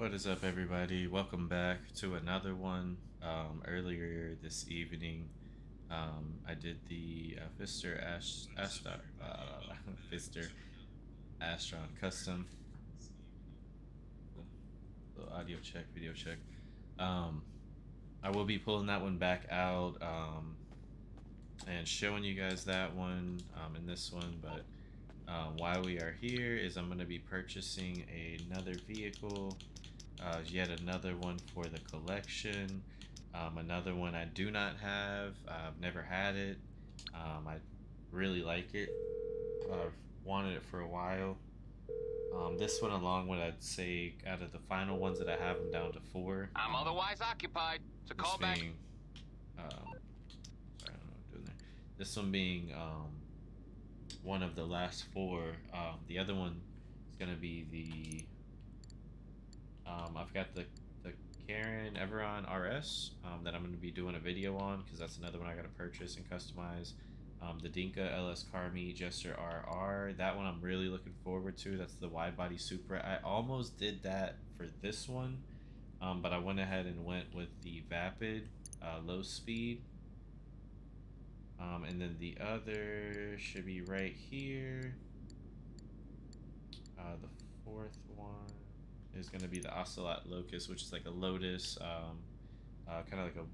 What is up, everybody? Welcome back to another one. Earlier this evening, I did the Fister Astron custom. Little audio check, video check. Um, I will be pulling that one back out and showing you guys that one in this one. But why we are here is I'm going to be purchasing another vehicle. Yet another one for the collection. Another one I do not have. I've never had it. I really like it. I've wanted it for a while. This one, along with, I'd say, out of the final ones that I have, them down to 4. I'm otherwise occupied, so This call back. being, sorry, I don't know what I'm doing there. This one being one of the last 4. The other one is gonna be the I've got the Karen Everon RS that I'm going to be doing a video on because that's another one I got to purchase and customize. The Dinka LS Carmi Jester RR, that one I'm really looking forward to. That's the wide body Supra. I almost did that for this one, but I went ahead and went with the Vapid Lozspeed. And then the other should be right here. The fourth one is going to be the Ocelot Locust, which is like a Lotus, kind of like a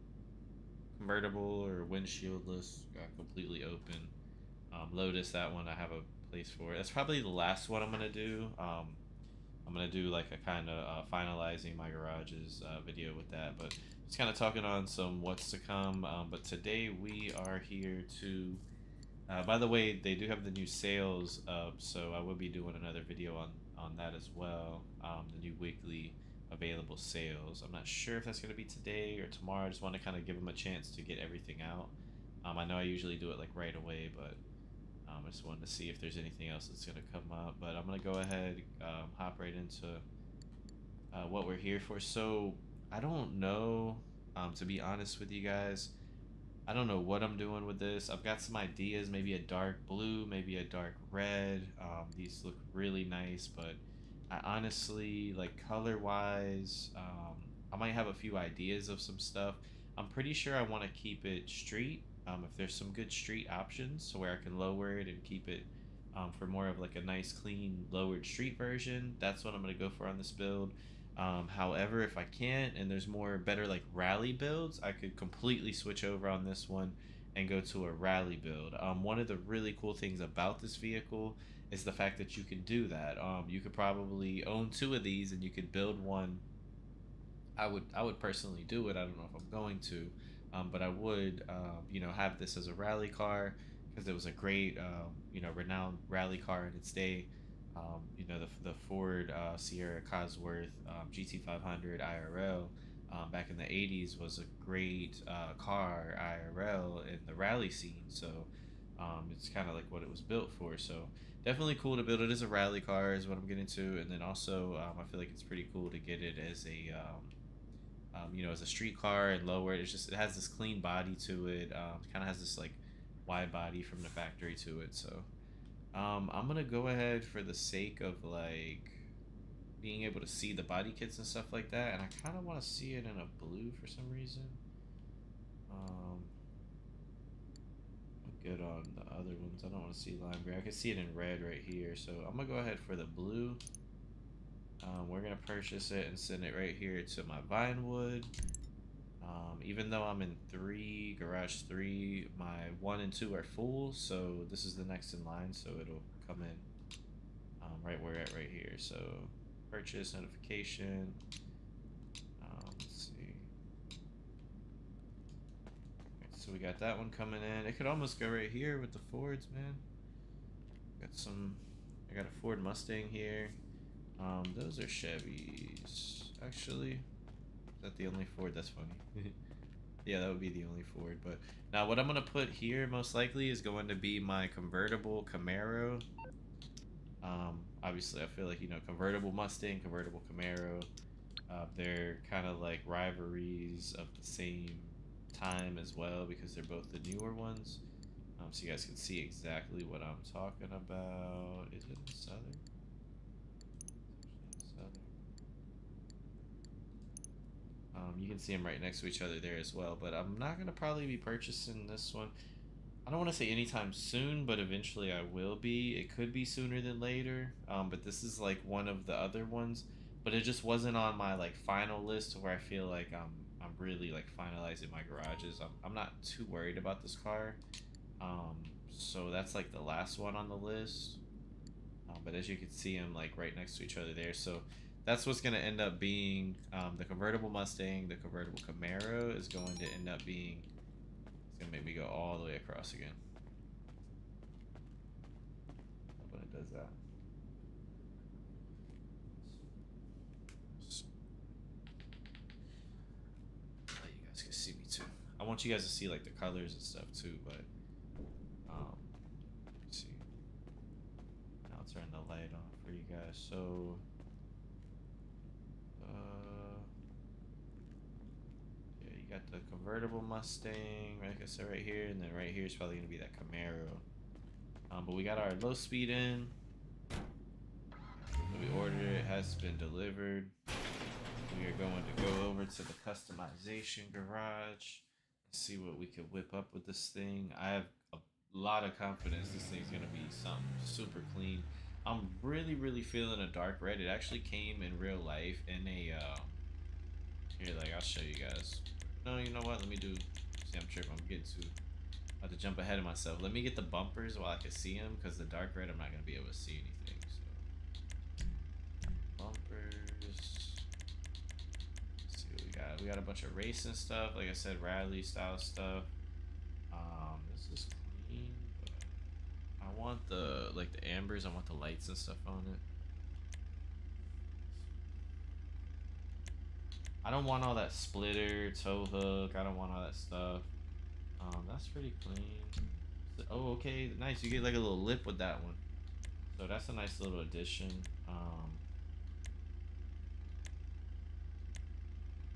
convertible or windshieldless, completely open. Lotus, that one I have a place for. That's probably the last one I'm going to do. I'm going to do like a kind of finalizing my garages video with that, but just kind of talking on some what's to come. But today we are here to by the way, they do have the new sales up, so I will be doing another video on that as well. The new weekly available sales. I'm not sure if that's going to be today or tomorrow. I just want to kind of give them a chance to get everything out. I know I usually do it like right away, but I just wanted to see if there's anything else that's going to come up. But I'm going to go ahead, hop right into what we're here for. So I don't know, to be honest with you guys. I don't know what I'm doing with this. I've got some ideas, maybe a dark blue, maybe a dark red. These look really nice, but I honestly, like color-wise, I might have a few ideas of some stuff. I'm pretty sure I want to keep it street. If there's some good street options, so where I can lower it and keep it for more of like a nice, clean, lowered street version, that's what I'm going to go for on this build. However, if I can't and there's more better like rally builds, I could completely switch over on this one and go to a rally build. One of the really cool things about this vehicle is the fact that you can do that. You could probably own 2 of these and you could build one. I would personally do it. I don't know if I'm going to, but I would, have this as a rally car because it was a great, renowned rally car in its day. The Ford Sierra Cosworth GT500 IRL back in the 80s was a great car IRL in the rally scene. So it's kind of like what it was built for. So definitely cool to build it as a rally car is what I'm getting to. And then also I feel like it's pretty cool to get it as a as a street car and lower it. It has this clean body to it. Kind of has this like wide body from the factory to it. So I'm gonna go ahead for the sake of like being able to see the body kits and stuff like that, and I kind of want to see it in a blue for some reason. I'm good on the other ones. I don't want to see lime gray. I can see it in red right here, so I'm gonna go ahead for the blue. We're gonna purchase it and send it right here to my Vinewood. Even though I'm in garage 3, my 1 and 2 are full, so this is the next in line, so it'll come in right where we're at right here. So purchase notification. Let's see. Okay, so we got that one coming in. It could almost go right here with the Fords, man. I got a Ford Mustang here. Those are Chevys. Actually, is that the only Ford? That's funny. Yeah, that would be the only Ford. But now what I'm going to put here most likely is going to be my convertible Camaro. Obviously, I feel like, convertible Mustang, convertible Camaro. They're kind of like rivalries of the same time as well because they're both the newer ones. So you guys can see exactly what I'm talking about. Is it in Southern? You can see them right next to each other there as well, but I'm not going to probably be purchasing this one. I don't want to say anytime soon, but eventually I will be. It could be sooner than later, but this is like one of the other ones, but it just wasn't on my like final list where I feel like I'm really like finalizing my garages. I'm not too worried about this car, so that's like the last one on the list. But as you can see, I'm like right next to each other there. So that's what's going to end up being the convertible Mustang. The convertible Camaro is going to end up being. It's going to make me go all the way across again. When it does that. So you guys can see me too. I want you guys to see like the colors and stuff too, but let's see. Now I'll turn the light on for you guys. So yeah, you got the convertible Mustang, like I said, right here, and then right here is probably gonna be that Camaro. But we got our Lozspeed in. We ordered it, it has been delivered. We are going to go over to the customization garage and see what we can whip up with this thing. I have a lot of confidence this thing's gonna be something super clean. I'm really feeling a dark red. It actually came in real life in a here, like I'll show you guys. No, you know what? Let me do. See, I'm tripping. I'm getting too. I have to jump ahead of myself. Let me get the bumpers while I can see them, because the dark red I'm not gonna be able to see anything. So bumpers. Let's see what we got. We got a bunch of racing stuff. Like I said, rally style stuff. This is clean, but I want the like the ambers. I want the lights and stuff on it. I don't want all that splitter, tow hook. I don't want all that stuff. That's pretty clean. So, oh, okay, nice. You get like a little lip with that one. So that's a nice little addition.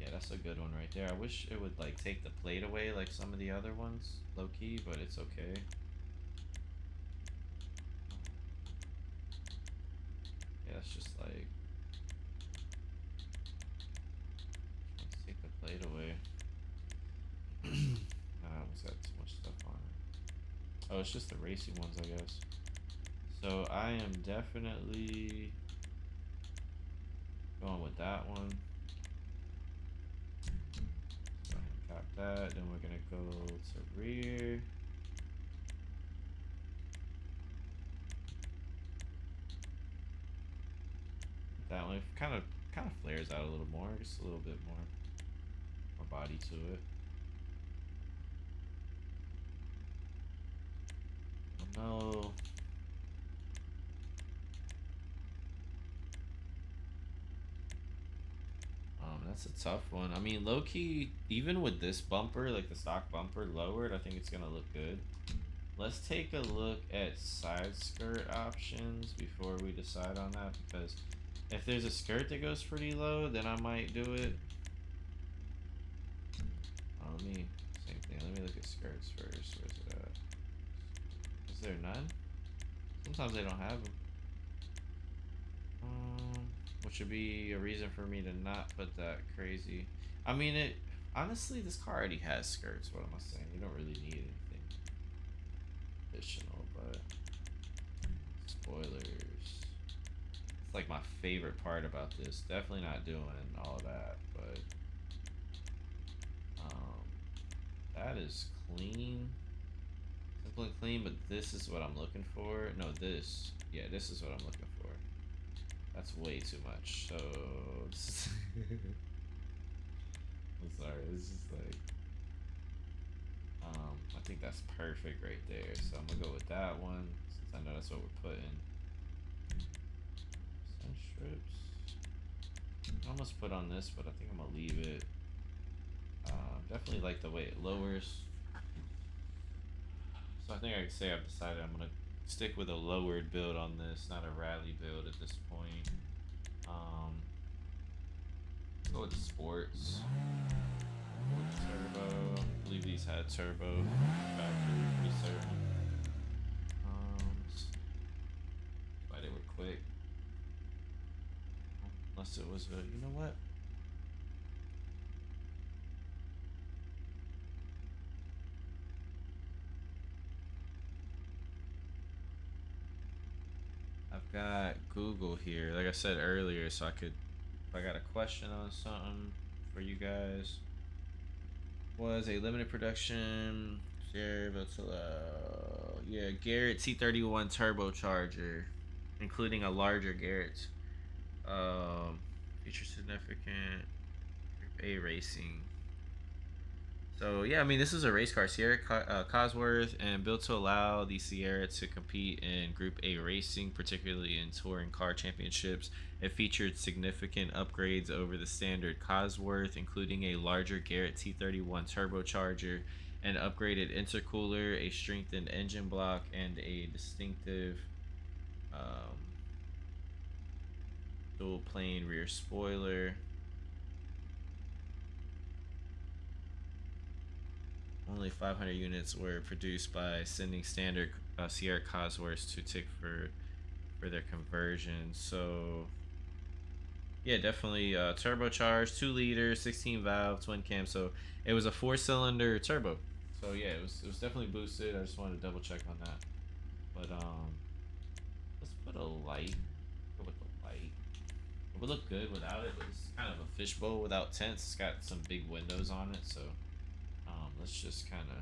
Yeah, that's a good one right there. I wish it would like take the plate away like some of the other ones, low key, but it's okay. Yeah, it's just like let's take the plate away. I almost got too much stuff on it. Oh, it's just the racing ones, I guess. So I am definitely going with that one. Go ahead and cap that. Then we're gonna go to rear. That one kind of flares out a little more, just a little bit more body to it. Oh no. That's a tough one. I mean, low key, even with this bumper, like the stock bumper lowered, I think it's gonna look good. Let's take a look at side skirt options before we decide on that, because if there's a skirt that goes pretty low, then I might do it. Same thing. Let me look at skirts first. Where's it at? Is there none? Sometimes they don't have them. Which would be a reason for me to not put that crazy. I mean, it honestly, this car already has skirts. What am I saying? You don't really need anything additional, but spoilers. It's like my favorite part about this. Definitely not doing all that, but that is clean, simple and clean. But this is what I'm looking for. No, this. Yeah, this is what I'm looking for. That's way too much. So I'm sorry. This is like I think that's perfect right there. So I'm gonna go with that one since I know that's what we're putting. Sun strips. I almost put on this, but I think I'm gonna leave it. Definitely like the way it lowers. So I think I can say I've decided I'm gonna stick with a lowered build on this, not a rally build at this point. Go with the sports. Go with the turbo. I believe these had turbo factory, pretty certain. Why they were quick. Unless it was a, you know what? got Google here, like I said earlier, so I could, if I got a question on something for you guys. Was a limited production. Yeah, Garrett T31 turbocharger, including a larger Garrett. Um, Feature significant. Group A racing. So yeah, I mean this is a race car, Sierra Cosworth, and built to allow the Sierra to compete in Group A racing, particularly in touring car championships. It featured significant upgrades over the standard Cosworth, including a larger Garrett T31 turbocharger, an upgraded intercooler, a strengthened engine block, and a distinctive um, dual plane rear spoiler. Only 500 units were produced by sending standard Sierra Cosworths to tick for their conversion. So yeah, definitely turbocharged, 2 liter, 16 valve, twin cam. So it was a 4-cylinder turbo. So yeah, it was definitely boosted. I just wanted to double check on that. But let's put a light. Go with the light. It would look good without it, but it's kind of a fishbowl without tents. It's got some big windows on it, so let's just kind of.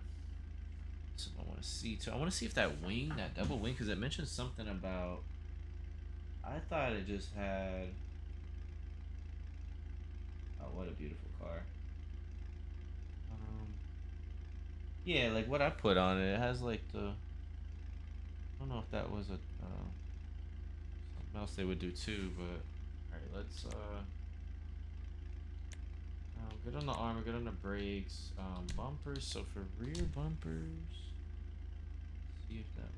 So I want to see too. I want to see if that wing, that double wing, because it mentioned something about. I thought it just had. Oh, what a beautiful car. Um, yeah, like what I put on it. It has like the. I don't know if that was a something else they would do too, but all right, let's good on the armor, good on the brakes, bumpers. So for rear bumpers, see if that was.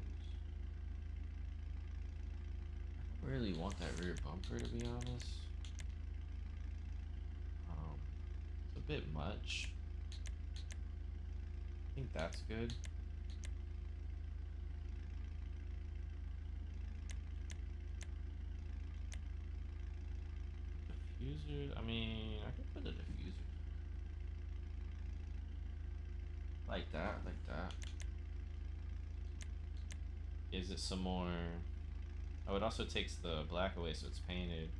I don't really want that rear bumper to be honest. It's a bit much. I think that's good. Diffuser. I mean, I could put a diffuser like that, like that. Is it some more? Oh, it also takes the black away, so it's painted,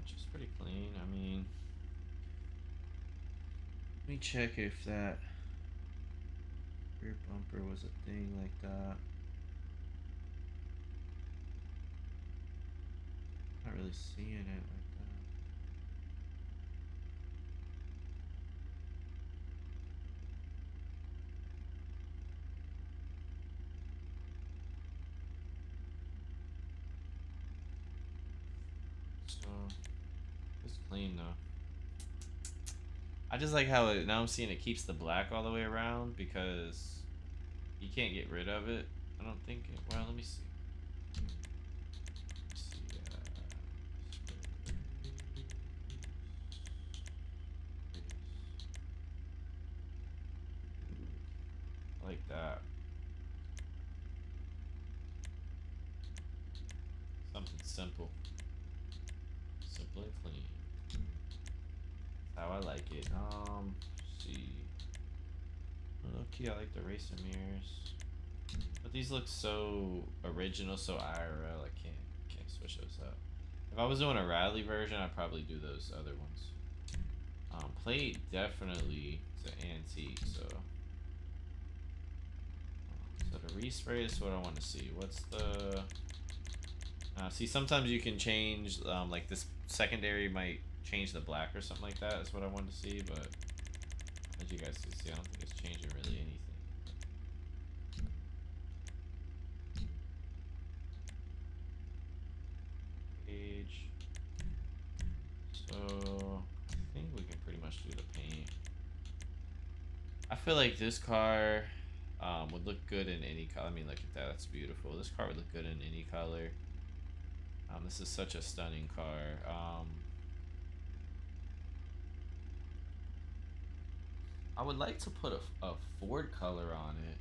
which is pretty clean. I mean, let me check if that rear bumper was a thing like that. Not really seeing it like that. So it's clean though. I just like how it, now I'm seeing it keeps the black all the way around because you can't get rid of it. I don't think it, well, let me see. Like that. Something simple. Simple and clean. That's how I like it. See. Okay, I like the racer mirrors. But these look so original, so IRL, I can't switch those up. If I was doing a rally version, I'd probably do those other ones. Plate definitely to antique, so. So the respray is what I want to see. What's the? See, sometimes you can change, like this secondary might change the black or something like that. That's what I wanted to see, but as you guys can see, I don't think it's changing really anything. Page. So I think we can pretty much do the paint. I feel like this car would look good in any color. I mean, look at that. That's beautiful. This car would look good in any color. This is such a stunning car. I would like to put a Ford color on it.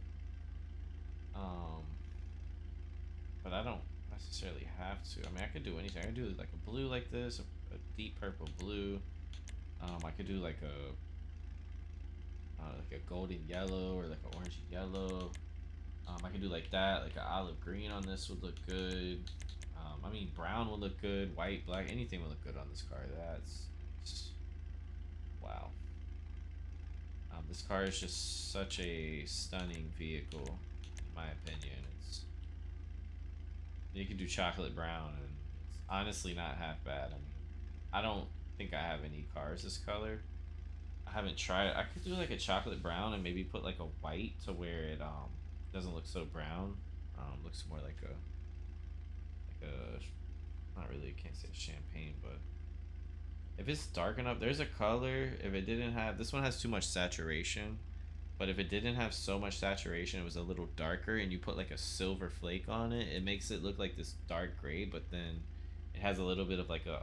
But I don't necessarily have to. I mean, I could do anything. I could do like a blue like this, a deep purple blue. I could do like a golden yellow or like an orange yellow. I could do like that, like an olive green on this would look good. I mean, brown would look good, white, black, anything would look good on this car. That's nice. Wow. This car is just such a stunning vehicle, in my opinion. It's You can do chocolate brown, and it's honestly not half bad. I mean, I don't think I have any cars this color. I haven't tried. I could do like a chocolate brown and maybe put like a white to where it doesn't look so brown. Looks more like a not really, can't say champagne, but if it's dark enough, there's a color. If it didn't have, this one has too much saturation, but if it didn't have so much saturation, it was a little darker, and you put like a silver flake on it, it makes it look like this dark gray, but then it has a little bit of like a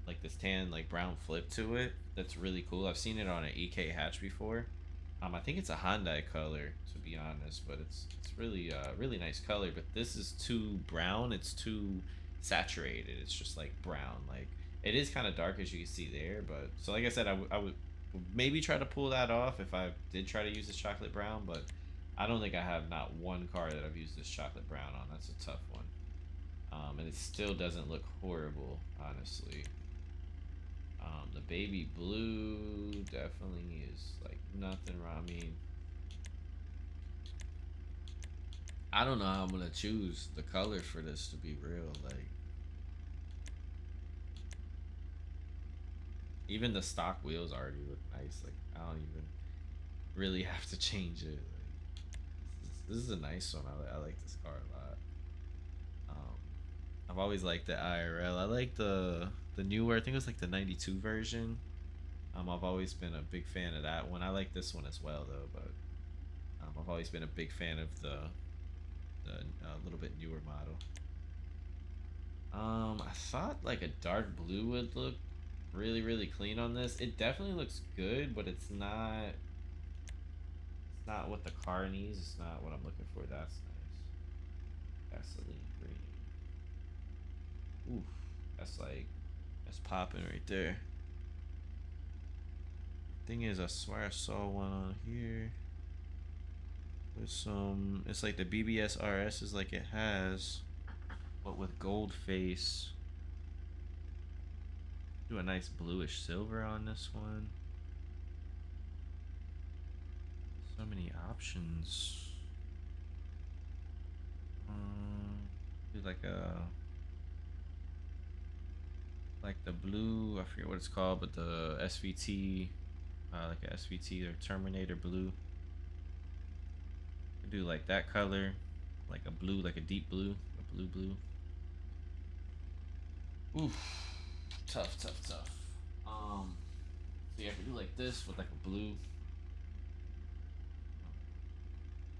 like this tan like brown flip to it. That's really cool. I've seen it on an EK hatch before. I think it's a Hyundai color, to be honest, but it's really really nice color. But this is too brown. It's too saturated. It's just like brown. Like it is kind of dark as you can see there. But so like I said, I would maybe try to pull that off if I did try to use this chocolate brown. But I don't think I have not one car that I've used this chocolate brown on. That's a tough one. And it still doesn't look horrible, honestly. The baby blue definitely is like nothing wrong. I mean, I don't know how I'm gonna choose the color for this, to be real. Like, even the stock wheels already look nice. Like, I don't even really have to change it. Like, this is a nice one. I like this car a lot. Um, I've always liked the IRL. I like the newer. I think it was like the '92 version. I've always been a big fan of that one. I like this one as well, though. But I've always been a big fan of the little bit newer model. I thought like a dark blue would look really really clean on this. It definitely looks good, but it's not. It's not what the car needs. It's not what I'm looking for. That's nice. Gasoline green. Oof, that's popping right there. Thing is, I swear I saw one on here. With some, it's like the BBS RS is like it has, but with gold face. Do a nice bluish silver on this one. So many options. Do like the blue. I forget what it's called, but the SVT, like a SVT or Terminator blue. Do like that color, like a blue, like a deep blue, a blue. Oof, tough. So yeah, I could do like this with like a blue,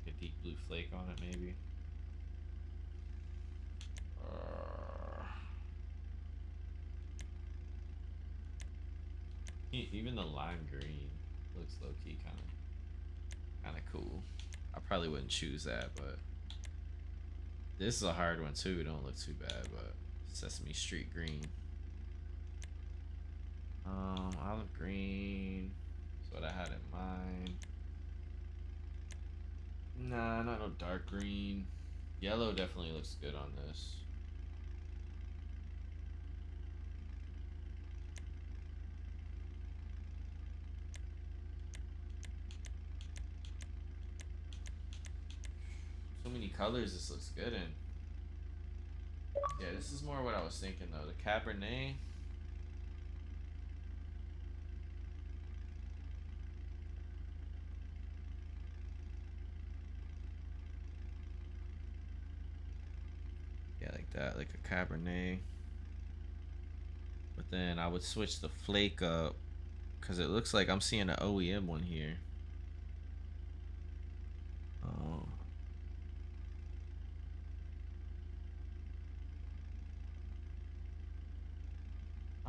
a deep blue flake on it maybe. Even the lime green looks low key kind of cool. I probably wouldn't choose that, but this is a hard one too. It don't look too bad, but Sesame Street green. Olive green. That's what I had in mind. Nah, not no dark green. Yellow definitely looks good on this. So many colors this looks good in. Yeah, this is more what I was thinking though. The Cabernet. Yeah, like that, like a Cabernet. But then I would switch the flake up because it looks like I'm seeing an OEM one here. Oh.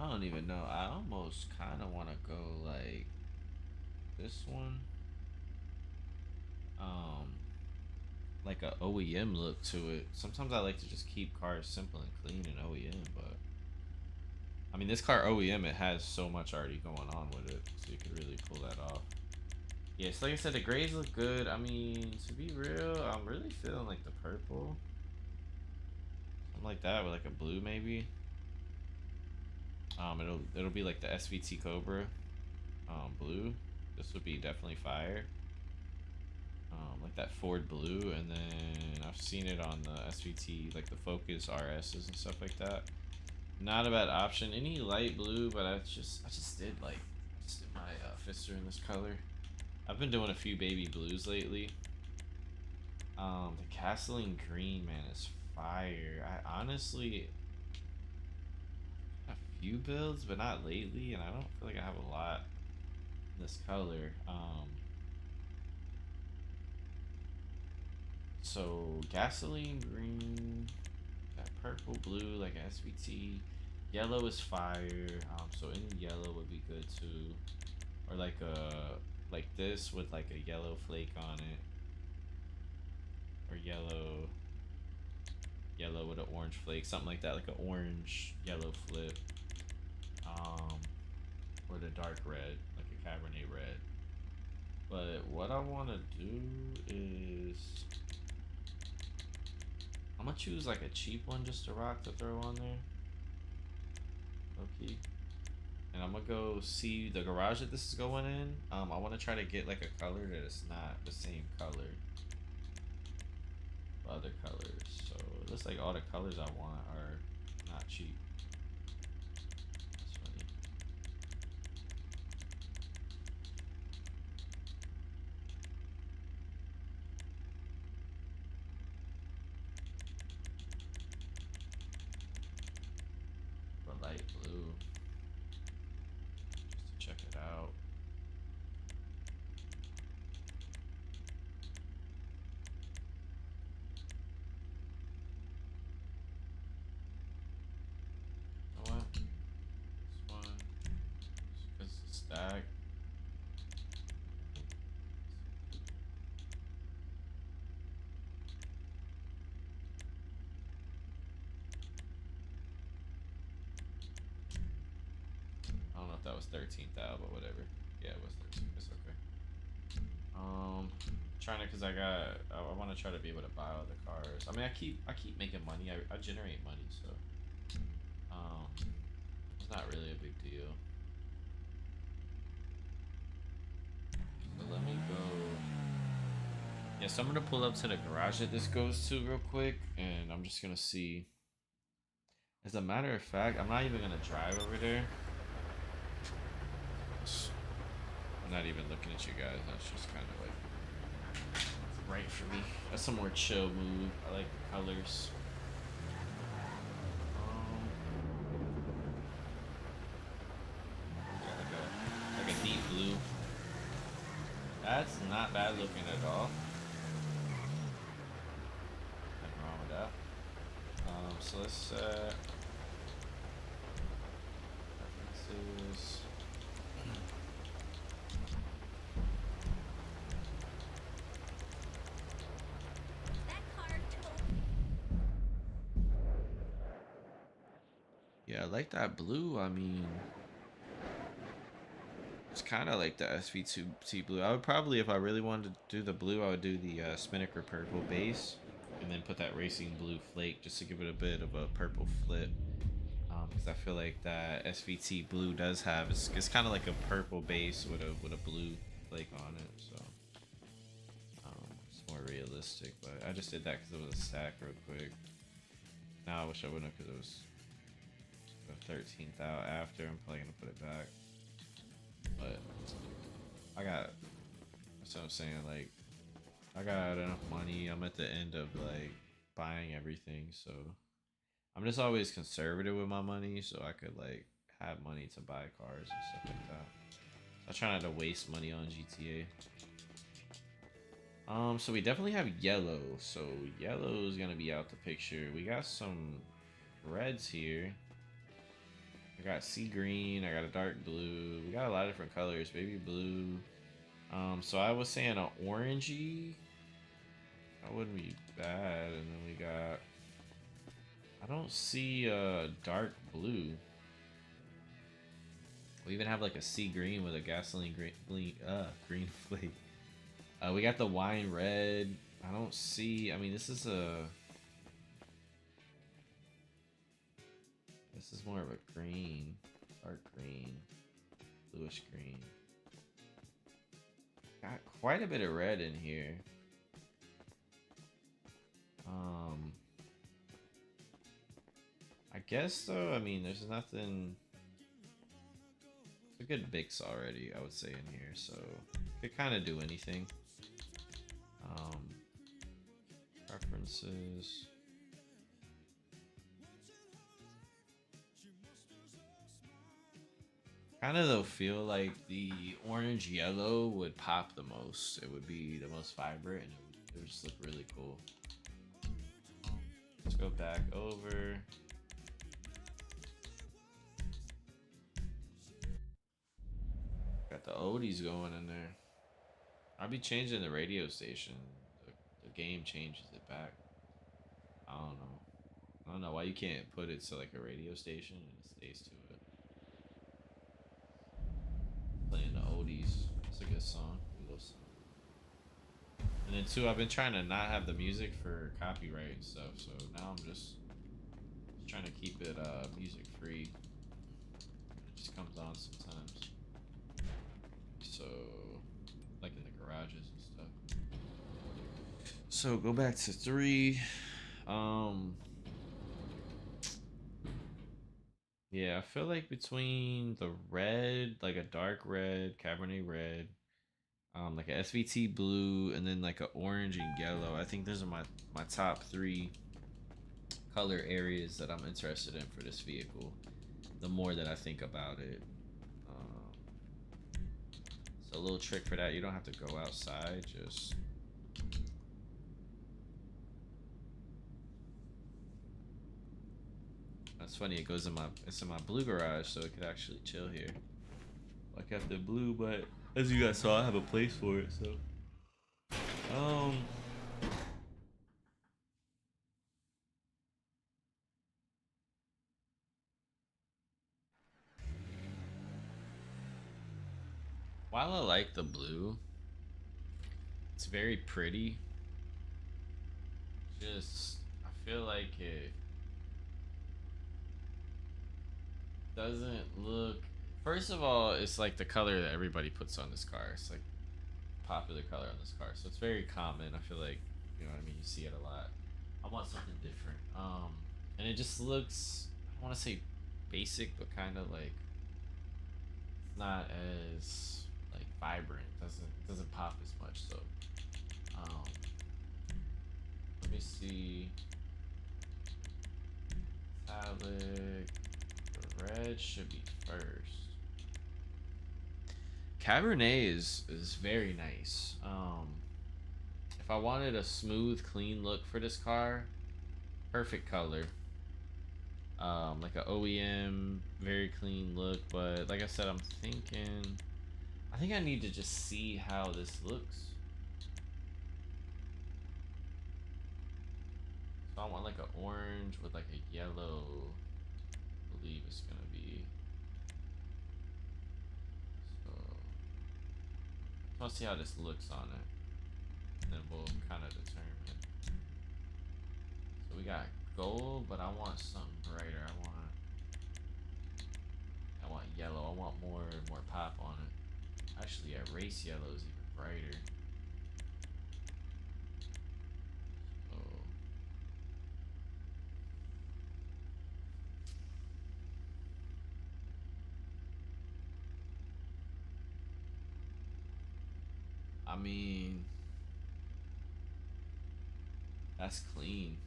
I don't even know. I almost kind of want to go like this one. Like a OEM look to it. Sometimes I like to just keep cars simple and clean in OEM, but I mean this car OEM, it has so much already going on with it, so you could really pull that off. Yeah, so like I said, the grays look good. I mean, to be real, I'm really feeling like the purple. Something like that with like a blue maybe. It'll be like the SVT Cobra blue. This would be definitely fire. Like that Ford blue, and then I've seen it on the SVT, like the Focus RSs and stuff like that. Not a bad option. Any light blue, but I just did my Fister in this color. I've been doing a few baby blues lately. The Gasoline green, man, is fire. I honestly a few builds, but not lately, and I don't feel like I have a lot in this color. So gasoline green, that purple blue like SVT, yellow is fire. So any yellow would be good too, or like this with like a yellow flake on it, or yellow with an orange flake, something like that, like an orange yellow flip. Um, or the dark red, like a Cabernet red. But what I want to do is I'm gonna choose like a cheap one just to rock to throw on there. Okay. And I'm gonna go see the garage that this is going in. I want to try to get like a color that is not the same color of other colors. So it looks like all the colors I want are not cheap. That's funny. But light blue, just to check it out. You know what? This one, because it's stacked. I don't know if that was 13th out, but whatever. Yeah, it was 13th. It's okay. Trying to, cause I want to try to be able to buy all the cars. I mean, I keep making money. I generate money, so it's not really a big deal. So let me go. Yeah, so I'm gonna pull up to the garage that this goes to real quick, and I'm just gonna see. As a matter of fact, I'm not even gonna drive over there. I'm not even looking at you guys. That's just kind of like right for me. That's a more chill move. I like the colors. Got like a deep blue. That's not bad looking at all. Nothing wrong with that. So let's set preferences. Yeah, I like that blue. I mean, it's kind of like the SV2T blue. I would probably, if I really wanted to do the blue, I would do the Spinnaker purple base, and then put that racing blue flake just to give it a bit of a purple flip. Because I feel like that SVT blue does have it's kind of like a purple base with a blue flake on it, so it's more realistic. But I just did that because it was a stack real quick. Now I wish I wouldn't have, because it was the 13th out after. I'm probably gonna put it back, but that's what I'm saying. Like, I got enough money. I'm at the end of like buying everything, so I'm just always conservative with my money, so I could like have money to buy cars and stuff like that. I try not to waste money on GTA. So we definitely have yellow. So yellow is gonna be out the picture. We got some reds here. I got sea green. I got a dark blue. We got a lot of different colors. Baby blue. So I was saying an orangey. That wouldn't be bad. And then we got. I don't see a dark blue. We even have like a sea green with a gasoline green flake. We got the wine red. I don't see. I mean, this is more of a green, dark green, bluish green. Got quite a bit of red in here. I guess though. I mean, there's nothing. It's a good mix already, I would say, in here, so could kind of do anything. Preferences. Kind of though feel like the orange yellow would pop the most. It would be the most vibrant, and it would just look really cool. Let's go back over. Got the oldies going in there. I'll be changing the radio station. The game changes it back. I don't know. I don't know why you can't put it to like a radio station and it stays to it. Playing the oldies. It's a good song. Good little song. And then too, I've been trying to not have the music for copyright and stuff. So now I'm just trying to keep it music free. It just comes on sometimes. So like in the garages and stuff. So go back to 3. Yeah, I feel like between the red, like a dark red, Cabernet red, like a SVT blue, and then like a orange and yellow. I think those are my top 3 color areas that I'm interested in for this vehicle. The more that I think about it. So a little trick for that, you don't have to go outside, just that's funny, it goes in it's in my blue garage, so it could actually chill here. I kept it blue, but as you guys saw, I have a place for it, so while I like the blue, it's very pretty. Just I feel like it doesn't look. First of all, it's like the color that everybody puts on this car. It's like popular color on this car, so it's very common. I feel like, you know what I mean, you see it a lot. I want something different. And it just looks, I don't want to say basic, but kind of like it's not as like vibrant. Doesn't pop as much. So let me see. Metallic. The red should be first. Cabernet is very nice. If I wanted a smooth, clean look for this car, perfect color. Like a OEM, very clean look. But like I said, I think I need to just see how this looks. So I want like an orange with like a yellow. I believe it's gonna be. So I want to see how this looks on it, and then we'll kind of determine. So we got gold, but I want something brighter. I want yellow. I want more pop on it. Actually, yeah, race yellow is even brighter. So I mean, that's clean,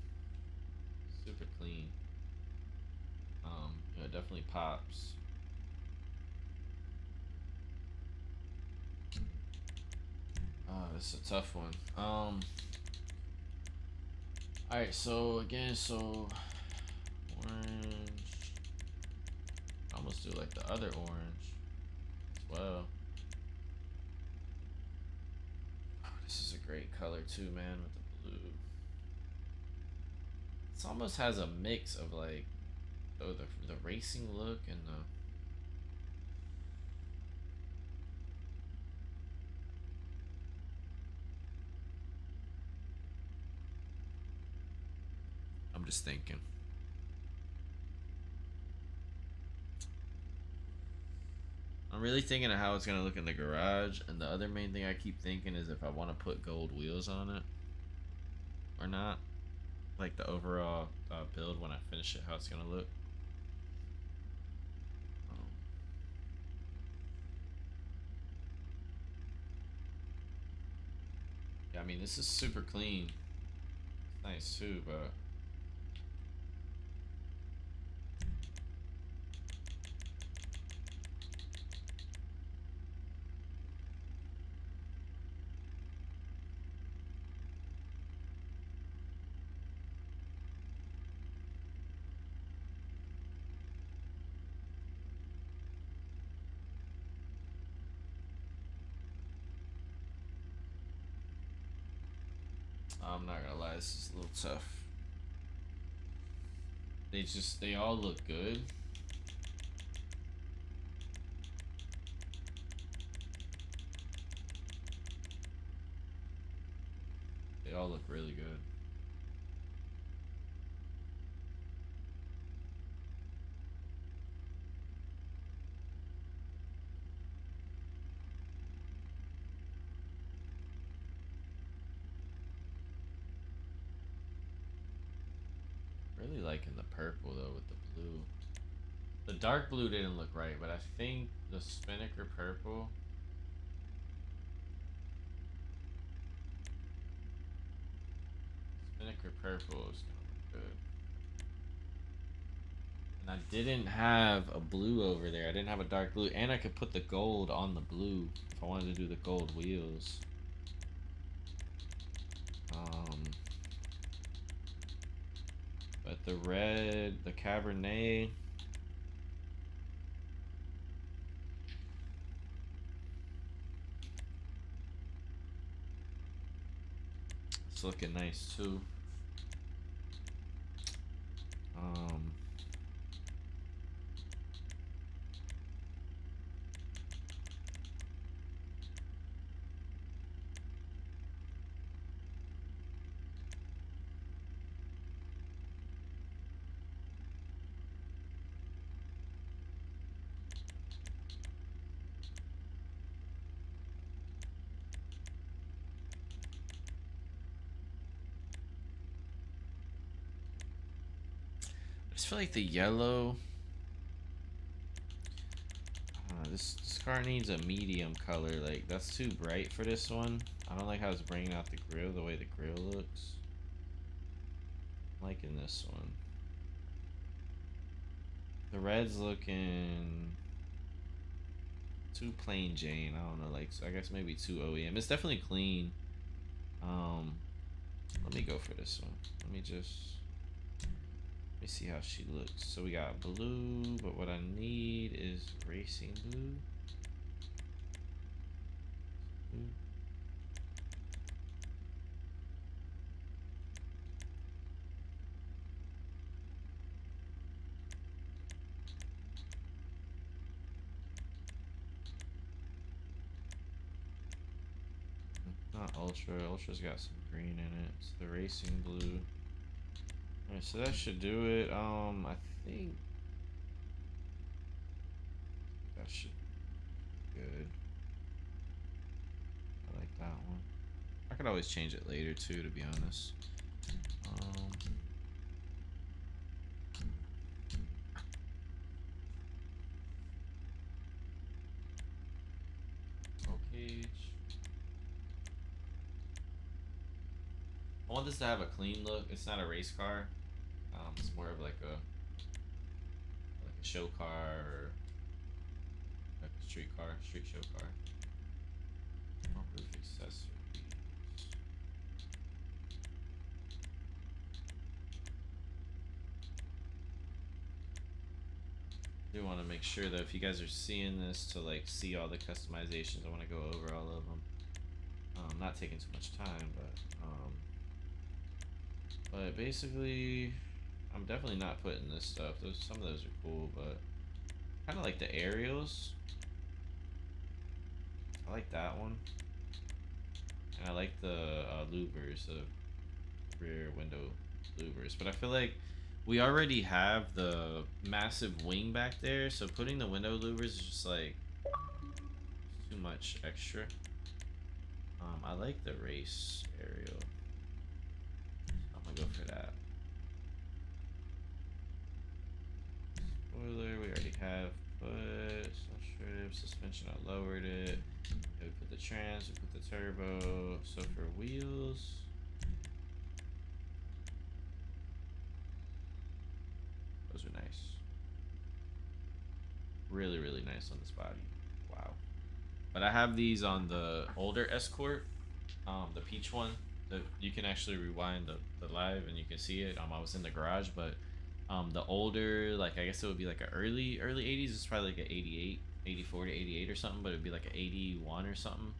super clean. Yeah, it definitely pops. Oh, this is a tough one. All right, so again, orange. I almost do like the other orange as well. Oh, this is a great color too, man, with the blue. It almost has a mix of like, oh, the racing look and the. I'm just thinking. I'm really thinking of how it's gonna look in the garage, and the other main thing I keep thinking is if I want to put gold wheels on it or not. Like the overall build when I finish it, how it's gonna look. Um, yeah, I mean this is super clean. It's nice too, but I'm not gonna lie, this is a little tough. They all look good. They all look really good. Really liking the purple though with the blue. The dark blue didn't look right, but I think the Spinnaker purple. Spinnaker purple is gonna look good. And I didn't have a blue over there. I didn't have a dark blue, and I could put the gold on the blue if I wanted to do the gold wheels. But the red, the Cabernet. It's looking nice too. Um, I just feel like the yellow. I don't know, this car needs a medium color. Like that's too bright for this one. I don't like how it's bringing out the grill, the way the grill looks. I'm liking this one. The red's looking too plain Jane. I don't know, like I guess maybe too OEM. It's definitely clean. Let me go for this one. Let me see how she looks. So we got blue, but what I need is racing blue. Not ultra. Ultra's got some green in it. It's the racing blue. Alright, so that should do it. I think that should be good. I like that one. I could always change it later too, to be honest. Okay. I want this to have a clean look. It's not a race car. It's more of like a show car or like a street car, street show car. Roof accessories. I do want to make sure that if you guys are seeing this to like see all the customizations, I want to go over all of them. Not taking too much time, but basically, I'm definitely not putting this stuff. Some of those are cool, but kind of like the aerials. I like that one, and I like the louvers, the rear window louvers, but I feel like we already have the massive wing back there, so putting the window louvers is just like too much extra. I like the race aerial, so I'm gonna go for that. Spoiler, we already have put strip suspension. I lowered it. We put the trans, we put the turbo. So for wheels, those are nice. Really, really nice on this body. Wow. But I have these on the older Escort, the peach one. You can actually rewind the live and you can see it. I was in the garage, but the older, like I guess it would be like an early 80s. It's probably like an 88, 84 to 88 or something, but it'd be like an 81 or something.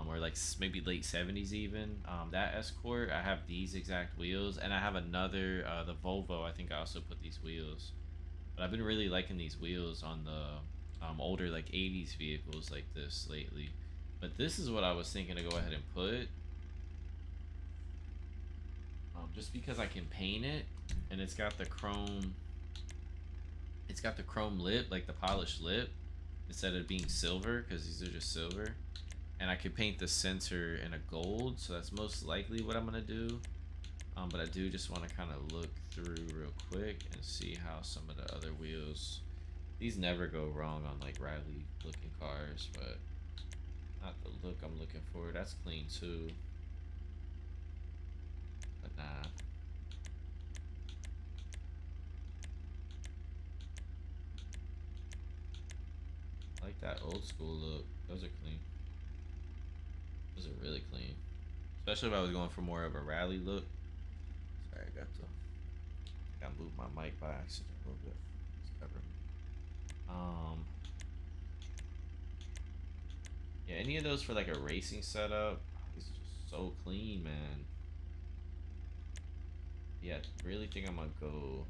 Or like maybe late 70s even. That Escort, I have these exact wheels, and I have another, the Volvo. I think I also put these wheels, but I've been really liking these wheels on the older like 80s vehicles like this lately. But this is what I was thinking to go ahead and put, just because I can paint it, and it's got the chrome. It's got the chrome lip, like the polished lip, instead of being silver, because these are just silver. And I could paint the center in a gold, so that's most likely what I'm gonna do. But I do just want to kind of look through real quick and see how some of the other wheels. These never go wrong on like Riley looking cars, but not the look I'm looking for. That's clean too. But nah. I like that old school look. Those are clean. Those are really clean. Especially if I was going for more of a rally look. Sorry, I got the. I think I moved my mic by accident a little bit. It's covering me. Yeah, any of those for like a racing setup. These are just so clean, man. Yeah, I really think I'm gonna go.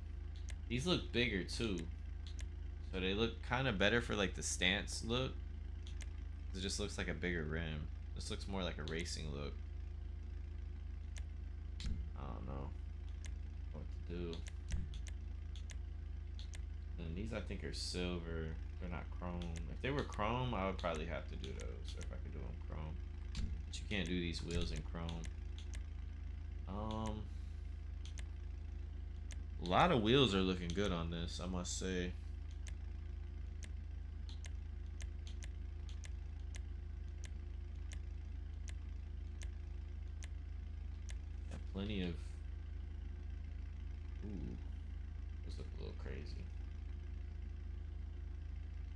These look bigger too, so they look kind of better for like the stance look. It just looks like a bigger rim. This looks more like a racing look. I don't know what to do. And these I think are silver. They're not chrome. If they were chrome, I would probably have to do those. If I could do them chrome, but you can't do these wheels in chrome. A lot of wheels are looking good on this, I must say. Yeah, plenty of. Ooh, those look a little crazy.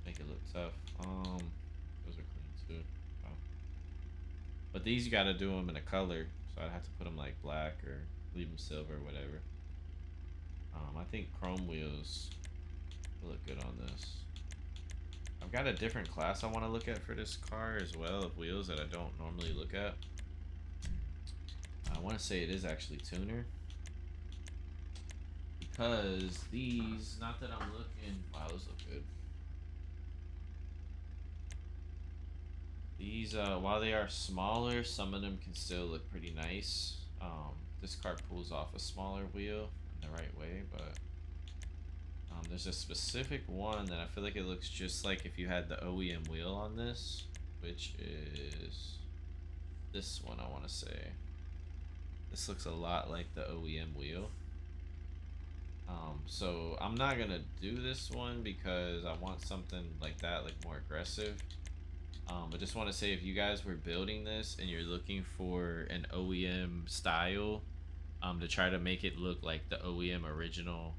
Make it look tough. Those are clean too. Oh. But these you gotta do them in a color, so I'd have to put them like black or leave them silver or whatever. I think chrome wheels look good on this. I've got a different class I want to look at for this car as well of wheels that I don't normally look at. I want to say it is actually tuner, because these, not that I'm looking. Wow, those look good. These, while they are smaller, some of them can still look pretty nice. This car pulls off a smaller wheel in the right way, but there's a specific one that I feel like it looks just like if you had the OEM wheel on this, which is this one, I want to say. This looks a lot like the OEM wheel. So I'm not gonna do this one because I want something like that, like more aggressive. I just want to say, if you guys were building this and you're looking for an OEM style, to try to make it look like the OEM original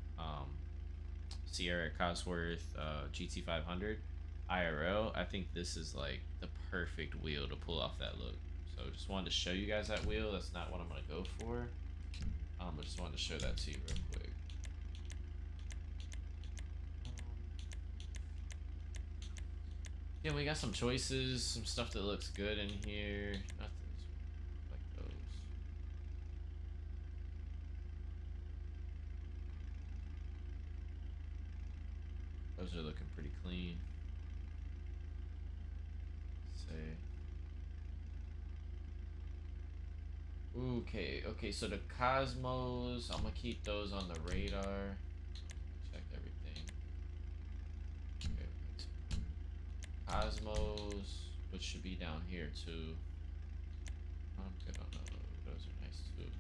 Sierra Cosworth GT500 IRL, I think this is like the perfect wheel to pull off that look. So just wanted to show you guys that wheel. That's not what I'm gonna go for. I just wanted to show that to you real quick. Yeah, we got some choices, some stuff that looks good in here. Nothing's like those. Those are looking pretty clean. Say. Okay, so the Cosmos, I'm gonna keep those on the radar. Check everything. Okay, Cosmos, which should be down here too. I'm good on those are nice too.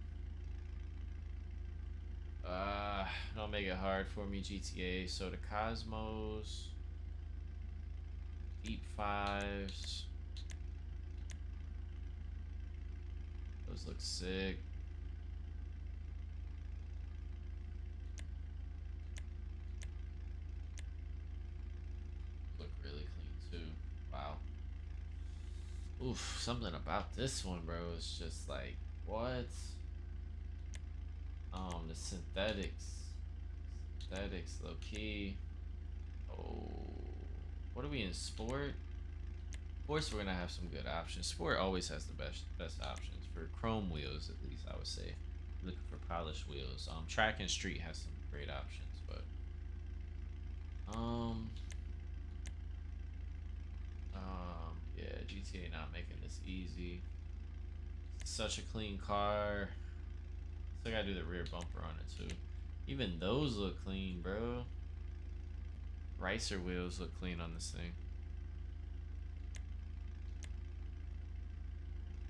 Don't make it hard for me, GTA. So the Cosmos, Deep Fives, those look sick. Look really clean too. Wow. Oof, something about this one, bro. It's just like, what? The synthetics, low key. Oh, what are we in sport? Sports, we're gonna have some good options. Sport always has the best options for chrome wheels, at least I would say. Looking for polished wheels. Track and street has some great options, but um, yeah, GTA not making this easy. Such a clean car. Still gotta do the rear bumper on it too. Even those look clean, bro. Ricer wheels look clean on this thing.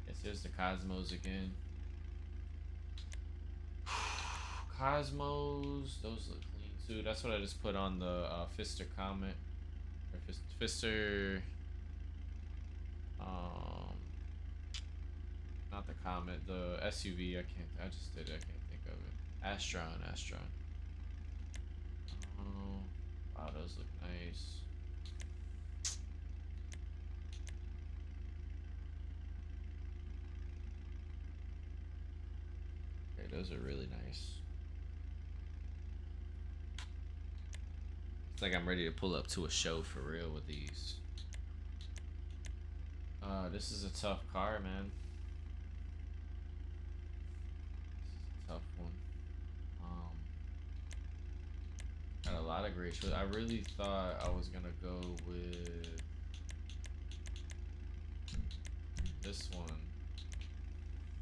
Yes, here's the Cosmos again. Cosmos, those look clean too. That's what I just put on the Fister comment. Or Fister, um, not the comment, the SUV. I just did it. I can't think of it. Astron. Oh, wow, those look nice. Okay, those are really nice. It's like I'm ready to pull up to a show for real with these. This is a tough car, man. This is a tough one. Got a lot of great choices. I really thought I was gonna go with this one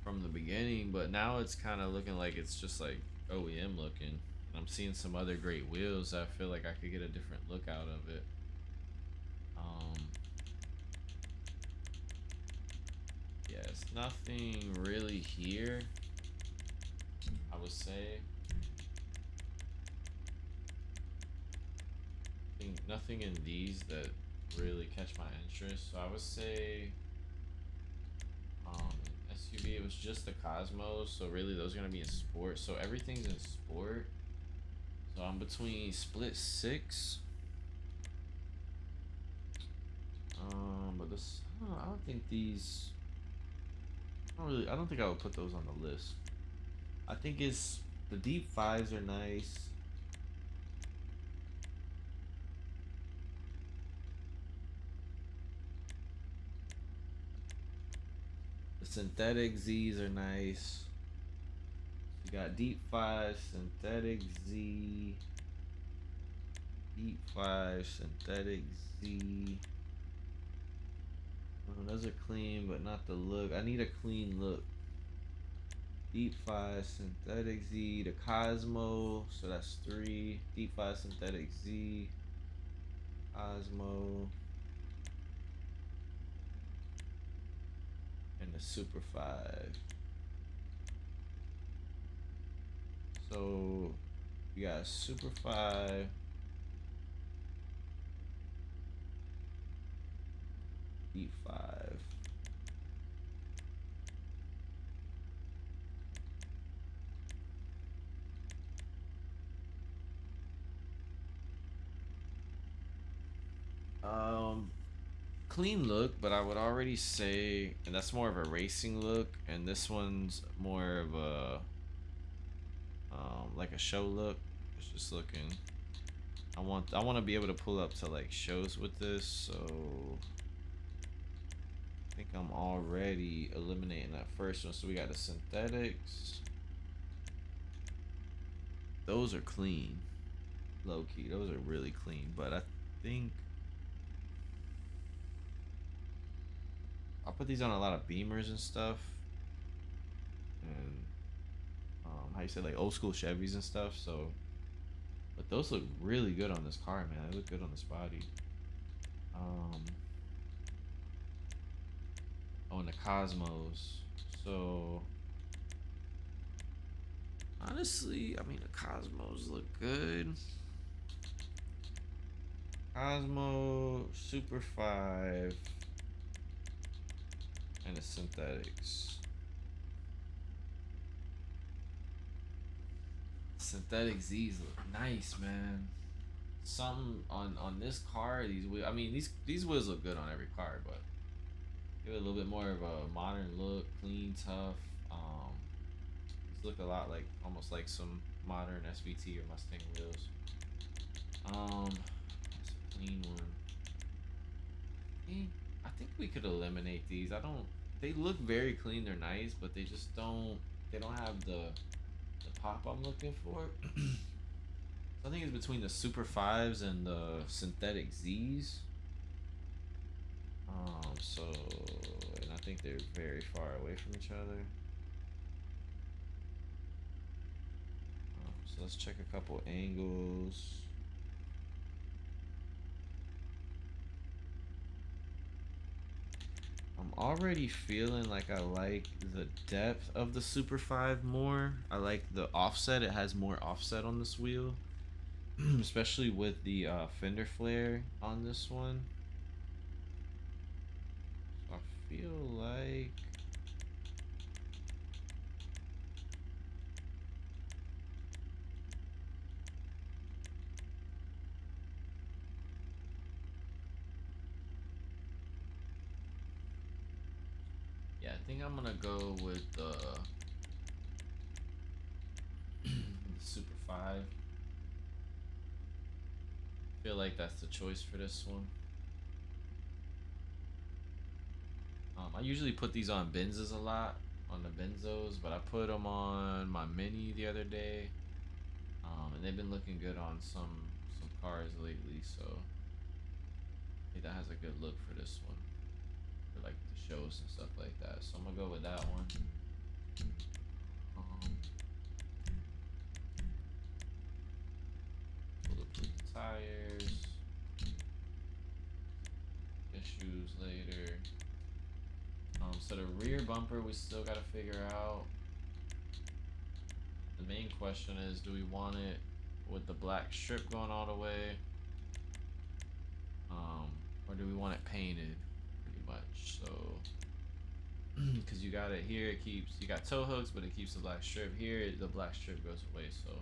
from the beginning, but now it's kind of looking like it's just like OEM looking. I'm seeing some other great wheels. I feel like I could get a different look out of it. Yeah, it's nothing really here, I would say. Nothing in these that really catch my interest. So I would say SUV, it was just the Cosmos, so really those are gonna be in sport. So everything's in sport. So I'm between split six. But this, I don't think these. I don't think I would put those on the list. I think it's the deep fives are nice. The synthetic Z's are nice. You got deep five, synthetic Z, deep five, synthetic Z. Those are clean, but not the look. I need a clean look. Deep 5 synthetic Z, the Cosmo, so that's 3. Deep 5 synthetic Z, Cosmo, and the Super 5. So we got Super 5, Deep 5. Clean look, but I would already say, and that's more of a racing look, and this one's more of a like a show look. It's just looking. I want to be able to pull up to like shows with this, so I think I'm already eliminating that first one. So we got the synthetics. Those are clean, low key. Those are really clean, but I think I'll put these on a lot of Beamers and stuff. and how you say, like old school Chevys and stuff. So, but those look really good on this car, man. They look good on this body. Um, oh, and the Cosmos. So honestly, I mean the Cosmos look good. Cosmo Super 5 and the synthetics. Synthetic Z's look nice, man. Something on this car, these wheels. I mean, these wheels look good on every car, but give it a little bit more of a modern look, clean, tough. These look a lot like almost like some modern SVT or Mustang wheels. That's a clean one. I think we could eliminate these. I don't. They look very clean. They're nice, but they just don't. They don't have the pop I'm looking for. I think it's between the Super 5s and the synthetic Z's. So, and I think they're very far away from each other. So let's check a couple angles. I'm already feeling like I like the depth of the Super 5 more. I like the offset. It has more offset on this wheel. Especially with the fender flare on this one. So I feel like yeah, I think I'm gonna go with the Super 5. Feel like that's the choice for this one. I usually put these on Benzes a lot, on the Benzos, but I put them on my Mini the other day, and they've been looking good on some cars lately. So I think that has a good look for this one, for like the shows and stuff like that. So I'm gonna go with that one. Bulletproof tires. Issues later. So the rear bumper we still gotta figure out. The main question is, do we want it with the black strip going all the way? Or do we want it painted pretty much? So, because you got it here, it keeps, you got tow hooks, but it keeps the black strip. Here, the black strip goes away. So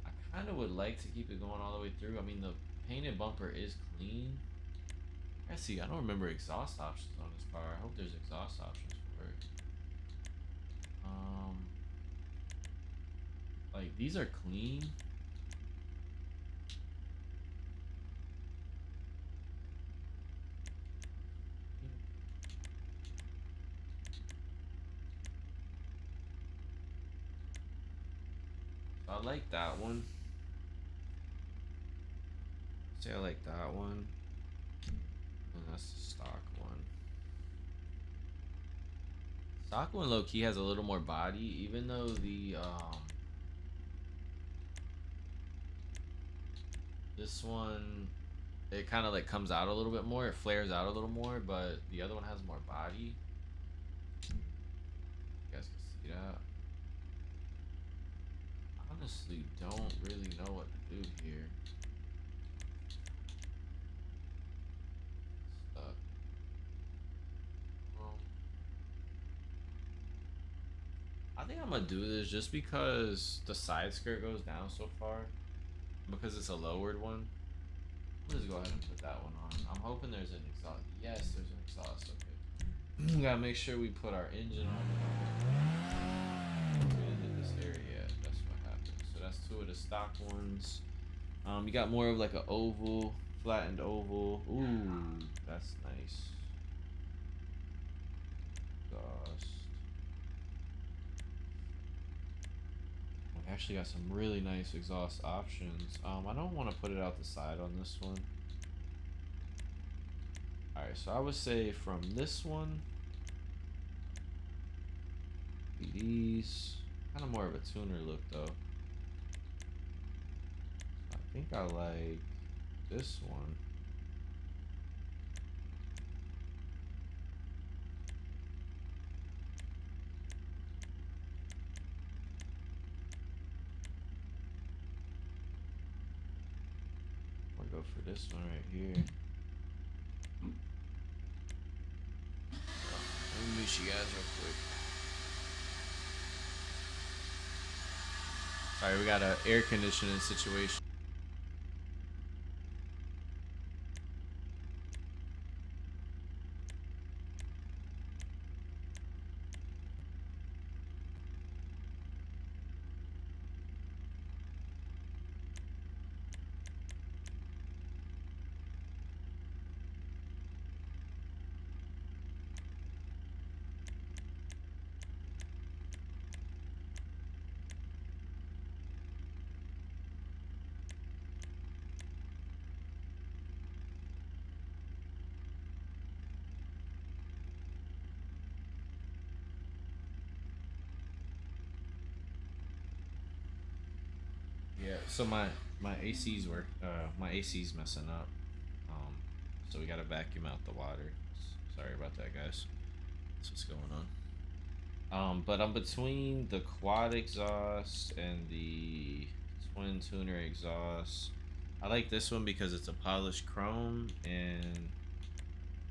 I kind of would like to keep it going all the way through. I mean, the painted bumper is clean. I see. I don't remember exhaust options on this car. I hope there's exhaust options for it. Like these are clean. I like that one. Say I like that one. And that's the stock one. Stock one low key has a little more body, even though the this one, it kind of like comes out a little bit more. It flares out a little more, but the other one has more body. You guys can see that. Honestly, don't really know what to do here. I think I'm gonna do this just because the side skirt goes down so far. Because it's a lowered one. Let's go ahead and put that one on. I'm hoping there's an exhaust. Yes, there's an exhaust. Okay. We gotta make sure we put our engine on. We didn't hit this area yet. That's what happened. So that's two of the stock ones. You got more of like an oval, flattened oval. Ooh, that's nice. Exhaust. We actually got some really nice exhaust options. I don't want to put it out the side on this one. Alright, so I would say from this one, we these. Kind of more of a tuner look though. I think I like this one. I'll go for this one right here. Let me meet you guys real quick. Sorry, we got an air conditioning situation. Yeah, so my AC's work. My AC's messing up. So we gotta vacuum out the water. Sorry about that, guys. That's what's going on. But I'm between the quad exhaust and the twin tuner exhaust. I like this one because it's a polished chrome, and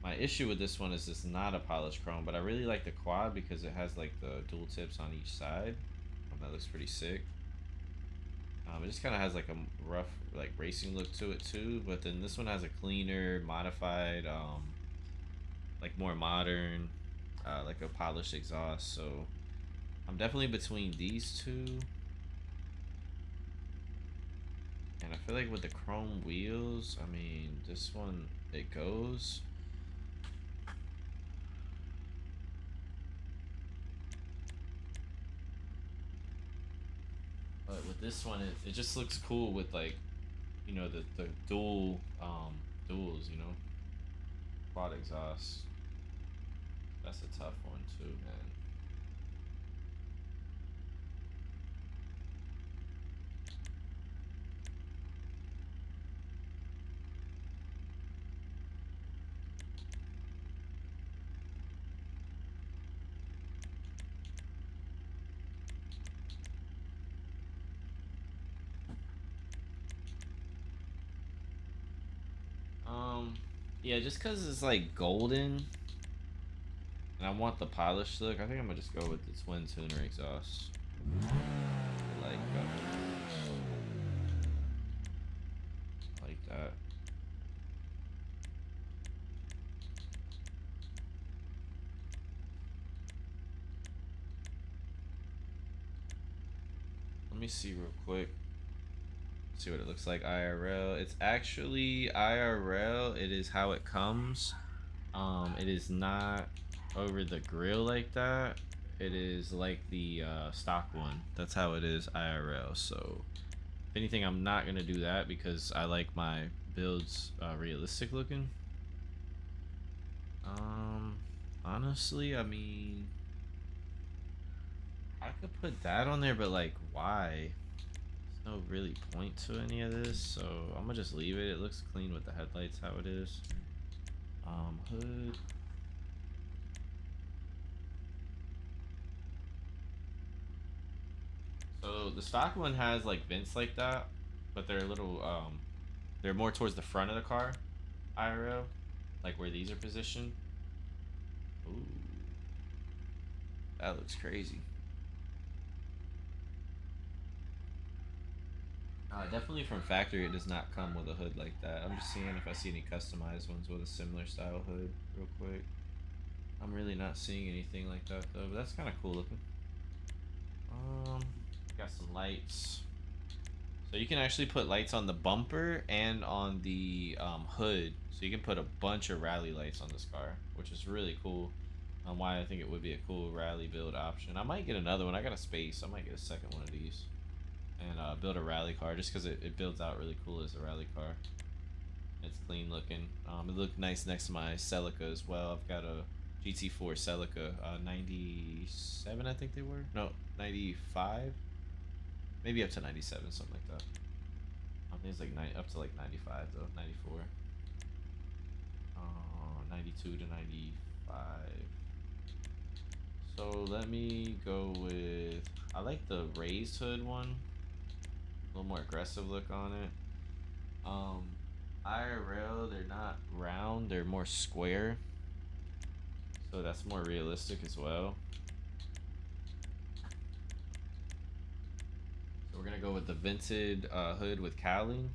my issue with this one is it's not a polished chrome, but I really like the quad because it has like the dual tips on each side. That looks pretty sick. It just kind of has like a rough like racing look to it too, but then this one has a cleaner, modified, like more modern, like a polished exhaust. So I'm definitely between these two. And I feel like with the chrome wheels, I mean, this one, it goes. But with this one, it just looks cool with like, you know, the duals, you know, quad exhaust. That's a tough one too, man. Yeah, just because it's like golden and I want the polished look, I think I'm gonna just go with the twin tuner exhaust. Like that. Let me see real quick. See what it looks like IRL. It's actually IRL. It is how it comes. It is not over the grill like that. It is like the stock one. That's how it is IRL. So if anything, I'm not gonna do that because I like my builds realistic looking. Honestly, I mean, I could put that on there, but like, why? There's no really point to any of this, so I'm gonna just leave it. It looks clean with the headlights, how it is. Hood. So the stock one has like vents like that, but they're a little they're more towards the front of the car, IRO, like where these are positioned. Ooh, that looks crazy. Definitely from factory, it does not come with a hood like that. I'm just seeing if I see any customized ones with a similar style hood real quick. I'm really not seeing anything like that though, but that's kind of cool looking. Got some lights. So you can actually put lights on the bumper and on the hood. So you can put a bunch of rally lights on this car, which is really cool. Why I think it would be a cool rally build option. I might get another one. I got a space. I might get a second one of these and build a rally car just because it builds out really cool as a rally car. It's clean looking. It looked nice next to my Celica as well. I've got a GT4 Celica, 97 I think they were. No, 95, maybe up to 97, something like that. I think it's like up to like 95 though, 94. 92 to 95. So let me go with, I like the raised hood one, a little more aggressive look on it. IRL, they're not round, they're more square, so that's more realistic as well. So we're gonna go with the vented hood with cowling.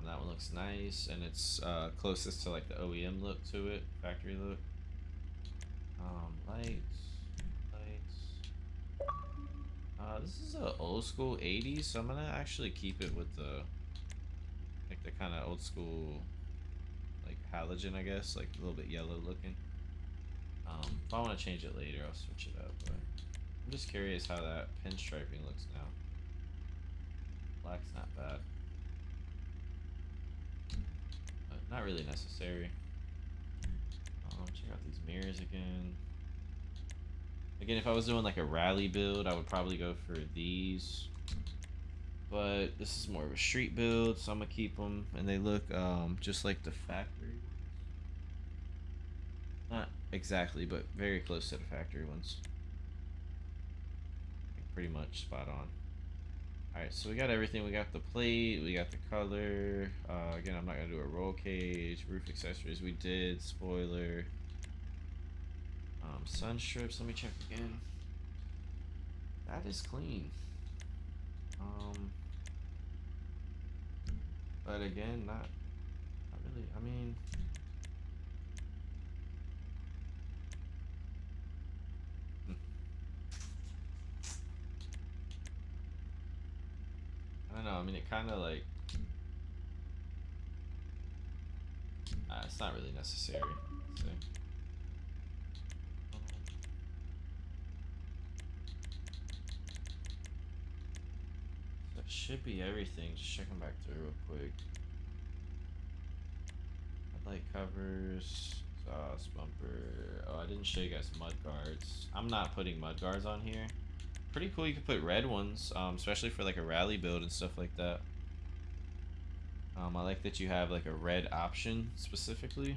That one looks nice, and it's closest to like the OEM look to it, factory look. Lights. This is a old school 80s, so I'm gonna actually keep it with the like the kind of old school like halogen, I guess, like a little bit yellow looking. If I want to change it later, I'll switch it up. But I'm just curious how that pinstriping looks now. Black's not bad, but not really necessary. Check out these mirrors again. Again, if I was doing like a rally build, I would probably go for these. But this is more of a street build, so I'm gonna keep them, and they look just like the factory. Not exactly, but very close to the factory ones. Pretty much spot on. Alright, so we got everything. We got the plate, we got the color. Again, I'm not gonna do a roll cage. Roof accessories we did. Spoiler. Sun strips, let me check again. That is clean. But again, not really. I mean, I don't know. I mean, it kind of like it's not really necessary. So. That should be everything. Just checking back through real quick. Headlight covers, exhaust bumper. Oh, I didn't show you guys mud guards. I'm not putting mud guards on here. Pretty cool. You could put red ones, especially for like a rally build and stuff like that. I like that you have like a red option specifically,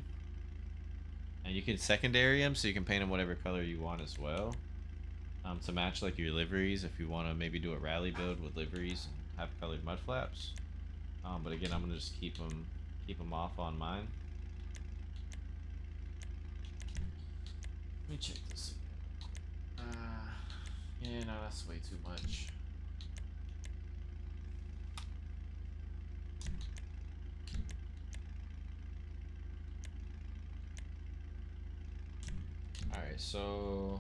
and you can secondary them so you can paint them whatever color you want as well, to match like your liveries if you want to maybe do a rally build with liveries and have colored mud flaps. But again, I'm gonna just keep them off on mine. Let me check this again. Yeah, no, that's way too much. Alright, so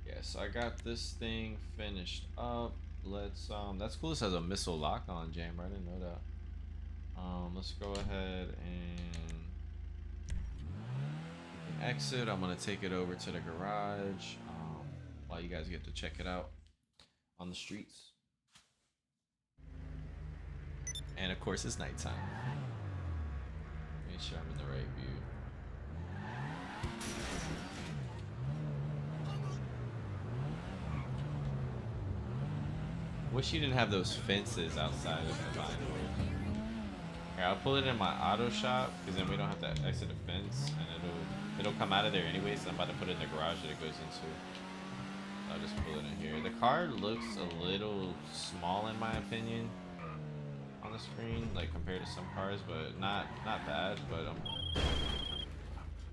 yeah, so I got this thing finished up. Let's that's cool. This has a missile lock on jammer. I didn't know that. Let's go ahead and exit. I'm gonna take it over to the garage while you guys get to check it out on the streets. And of course, it's nighttime. Make sure I'm in the right view. Wish you didn't have those fences outside of the vinyl. Here, I'll pull it in my auto shop because then we don't have to exit the fence, and it'll come out of there anyways. So I'm about to put it in the garage that it goes into. I'll just pull it in here. The car looks a little small in my opinion on the screen, like compared to some cars, but not bad. But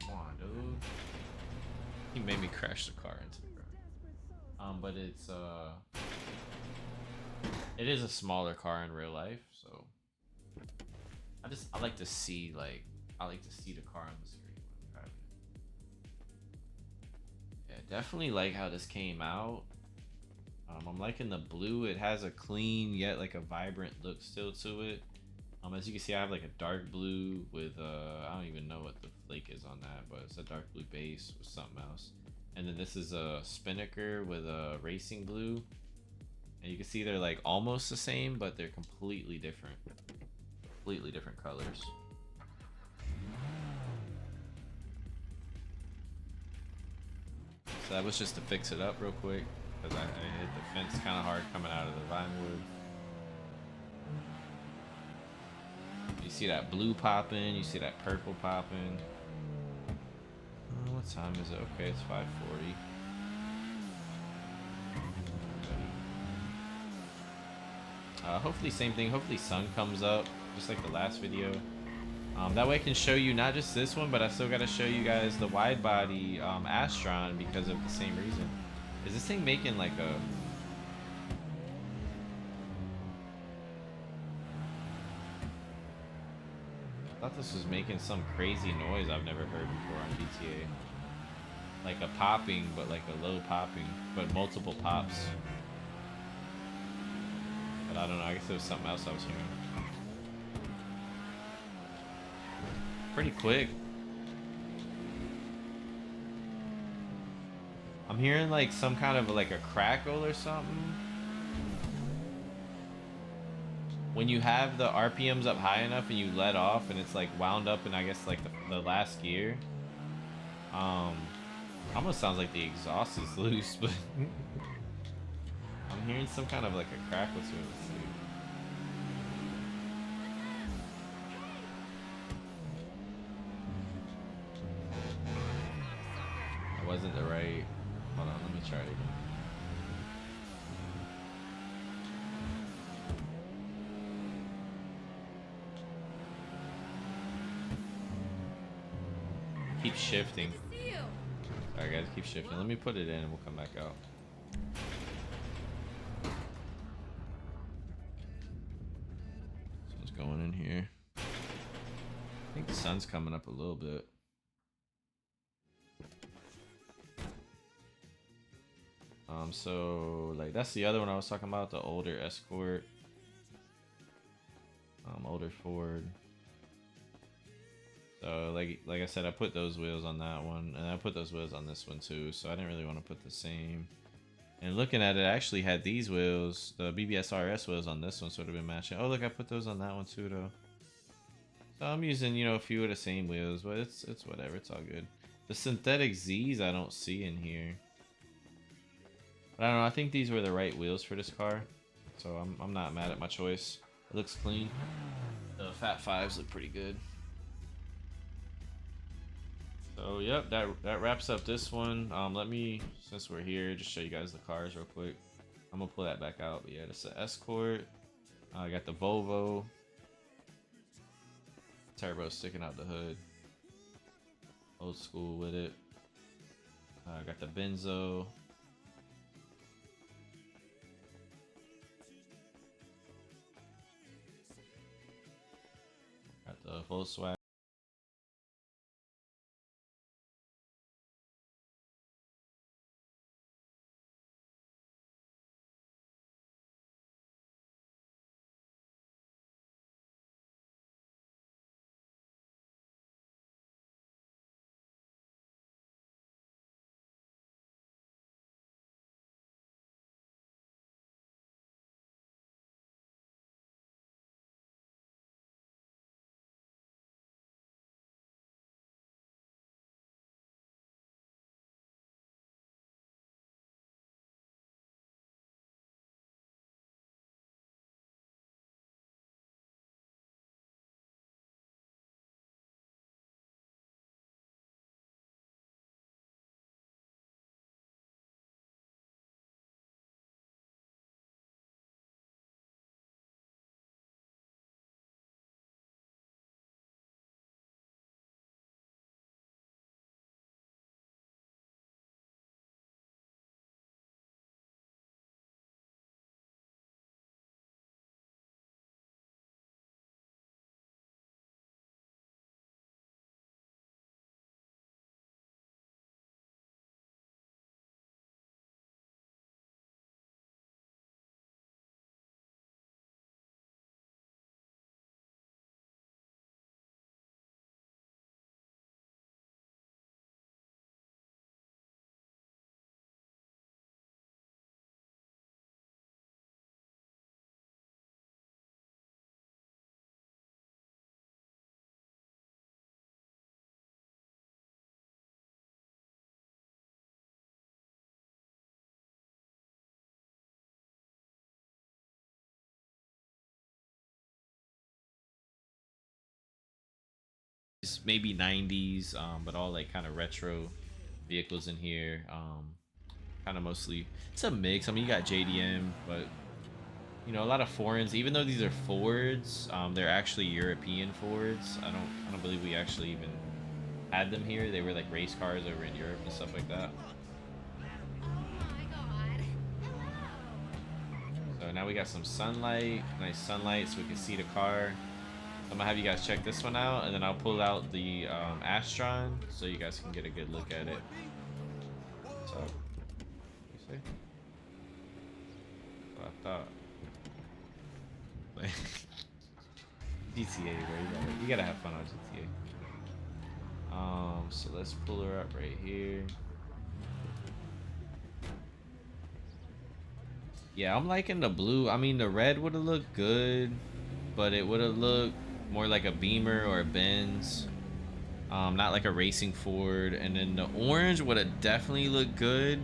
come on, dude. He made me crash the car into the ground. But it's it is a smaller car in real life, so I like to see the car on the screen when I'm driving it. Yeah, definitely like how this came out. I'm liking the blue. It has a clean yet like a vibrant look still to it. As you can see, I have like a dark blue with I don't even know what the flake is on that, but it's a dark blue base with something else. And then this is a Spinnaker with a racing blue. And you can see they're like almost the same, but they're completely different colors. So that was just to fix it up real quick because I hit the fence kind of hard coming out of the Vinewood. You see that blue popping, you see that purple popping. What time is it? Okay, it's 5:40. Hopefully same thing. Hopefully sun comes up just like the last video. That way I can show you not just this one, but I still got to show you guys the wide body Astron because of the same reason. Is this thing making like a... I thought this was making some crazy noise I've never heard before on GTA. Like a popping, but like a low popping, but multiple pops. But I don't know, I guess it was something else I was hearing. Pretty quick. I'm hearing like some kind of like a crackle or something. When you have the RPMs up high enough and you let off and it's like wound up in I guess like the last gear. Almost sounds like the exhaust is loose, but I'm hearing some kind of like a crackle to it. Let's see. That wasn't the right. Hold on, let me try it again. Keep shifting. Alright guys, keep shifting. Let me put it in and we'll come back out. Sun's going in here. I think the sun's coming up a little bit. So like that's the other one I was talking about, the older Escort. Older Ford. So like I said, I put those wheels on that one, and I put those wheels on this one too. So I didn't really want to put the same. And looking at it, I actually had these wheels, the BBS RS wheels on this one, sort of been matching. Oh look, I put those on that one too though. So I'm using, you know, a few of the same wheels, but it's whatever, it's all good. The synthetic Z's I don't see in here. But I don't know, I think these were the right wheels for this car. So I'm not mad at my choice. It looks clean. The Fat Fives look pretty good. So yep, that wraps up this one. Let me, since we're here, just show you guys the cars real quick. I'm gonna pull that back out. But yeah, it's the Escort. I got the Volvo. Turbo sticking out the hood. Old school with it. I got the Benzo. Got the Volkswagen. 80s, maybe 90s, but all like kind of retro vehicles in here. Kind of mostly, it's a mix. I mean, you got JDM, but you know, a lot of foreigns. Even though these are Fords, they're actually European Fords. I don't believe we actually even had them here. They were like race cars over in Europe and stuff like that. So now we got some sunlight, nice sunlight, so we can see the car. I'm gonna have you guys check this one out, and then I'll pull out the Astron so you guys can get a good look at it. So, you see? What I thought. GTA, bro. You gotta have fun on GTA. So let's pull her up right here. Yeah, I'm liking the blue. I mean, the red would have looked good, but it would have looked more like a Beamer or a Benz. Not like a racing Ford. And then the orange would have definitely looked good.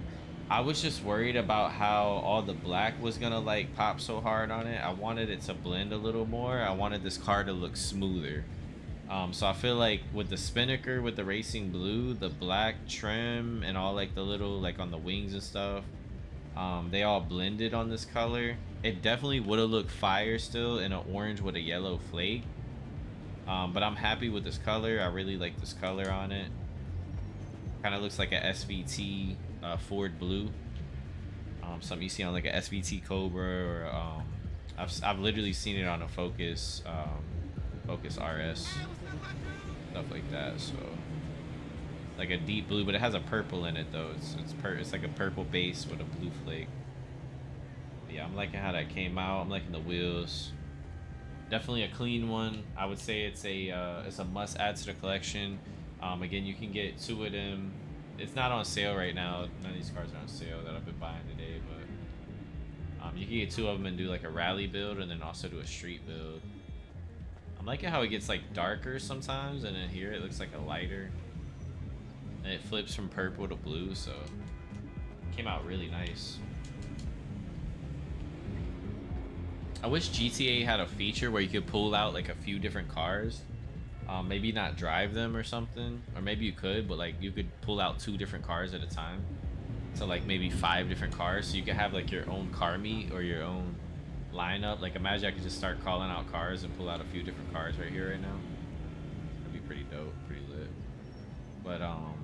I was just worried about how all the black was gonna like pop so hard on it. I wanted it to blend a little more. I wanted this car to look smoother. So I feel like with the Spinnaker, with the racing blue, the black trim and all like the little like on the wings and stuff, they all blended on this color. It definitely would have looked fire still in an orange with a yellow flake. But I'm happy with this color. I really like this color on it. Kind of looks like a SVT Ford blue. Something you see on like a SVT Cobra, or I've literally seen it on a Focus, Focus RS, stuff like that. So like a deep blue, but it has a purple in it though. It's like a purple base with a blue flake. But yeah, I'm liking how that came out. I'm liking the wheels. Definitely a clean one. I would say it's a must add to the collection. Again, you can get 2 of them. It's not on sale right now. None of these cars are on sale that I've been buying today, but you can get 2 of them and do like a rally build, and then also do a street build. I'm liking how it gets like darker sometimes, and then here it looks like a lighter, and it flips from purple to blue, so it came out really nice. I wish GTA had a feature where you could pull out like a few different cars. Maybe not drive them or something, or maybe you could, but like you could pull out 2 different cars at a time. So like maybe 5 different cars, so you could have like your own car meet or your own lineup. Like imagine I could just start calling out cars and pull out a few different cars right here right now. That'd be pretty dope, pretty lit. But I'm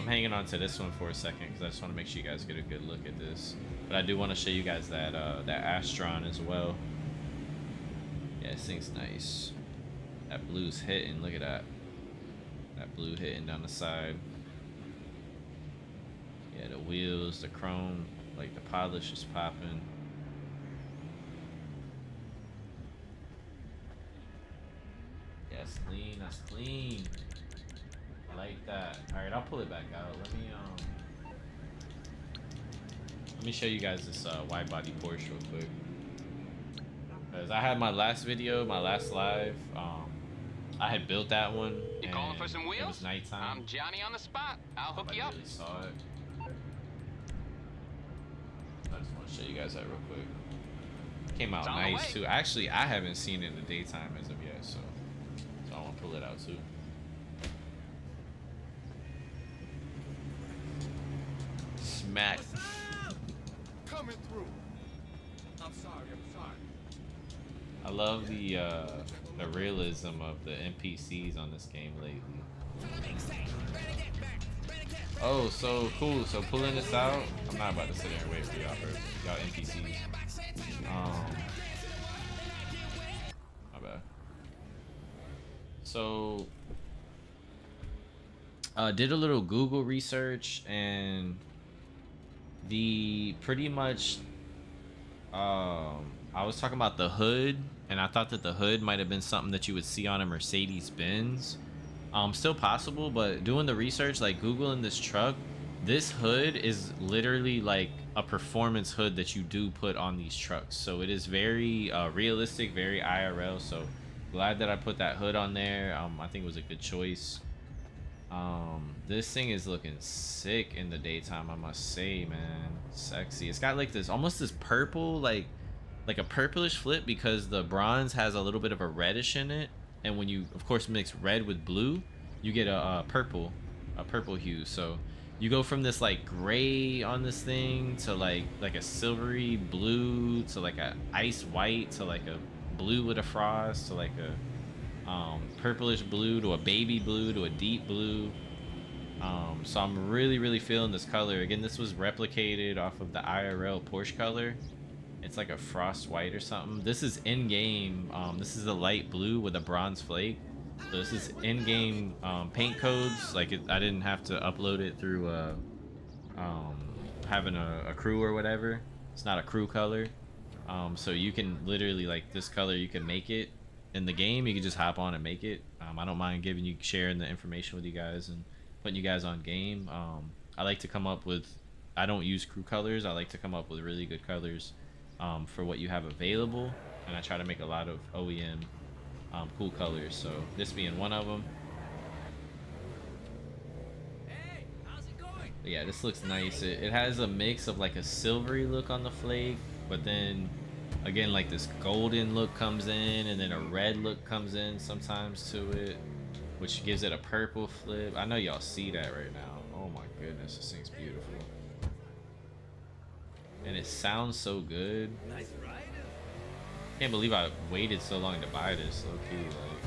hanging on to this one for a second because I just want to make sure you guys get a good look at this. But I do want to show you guys that that Astron as well. Yeah, this thing's nice. That blue's hitting. Look at that. That blue hitting down the side. Yeah, the wheels, the chrome, like the polish is popping. Yeah, it's clean. That's clean. I like that. All right, I'll pull it back out. Let me show you guys this wide body Porsche real quick. Because I had my last video, my last live. I had built that one. You calling for some wheels? It was nighttime. I'm Johnny on the spot. I'll hook you up. I really saw it. I just want to show you guys that real quick. Came out nice too. Actually, I haven't seen it in the daytime as of yet, so I want to pull it out too. Smack. Coming through. I'm sorry. I love the realism of the NPCs on this game lately. Oh, so cool. So pulling this out, I'm not about to sit there and wait for y'all NPCs. My bad. So did a little Google research, and the pretty much I was talking about the hood, and I thought that the hood might have been something that you would see on a Mercedes-Benz. Still possible, but doing the research, like Googling this truck, this hood is literally like a performance hood that you do put on these trucks. So it is very realistic, very IRL. So glad that I put that hood on there. I think it was a good choice. This thing is looking sick in the daytime, I must say, man. Sexy. It's got like this almost this purple, like a purplish flip, because the bronze has a little bit of a reddish in it. and when you of course mix red with blue, you get a purple hue. So you go from this like gray on this thing to like a silvery blue to like a ice white to like a blue with a frost to like a purplish blue to a baby blue to a deep blue. So I'm really feeling this color. Again, this was replicated off of the IRL Porsche color. It's like a frost white or something. This is in-game. This is a light blue with a bronze flake. So this is in-game paint codes. Like I didn't have to upload it through having a crew or whatever. It's not a crew color. So you can literally, like, this color, you can make it in the game. You can just hop on and make it. I don't mind sharing the information with you guys and putting you guys on game. I like to come up with, I don't use crew colors. I like to come up with really good colors for what you have available, and I try to make a lot of OEM cool colors. So this being one of them. Hey, how's it going? But yeah, this looks nice. It has a mix of like a silvery look on the flake, but then again, like this golden look comes in, and then a red look comes in sometimes to it, which gives it a purple flip. I know y'all see that right now. Oh my goodness, this thing's beautiful. And it sounds so good. Nice ride. Can't believe I waited so long to buy this, low-key. Like,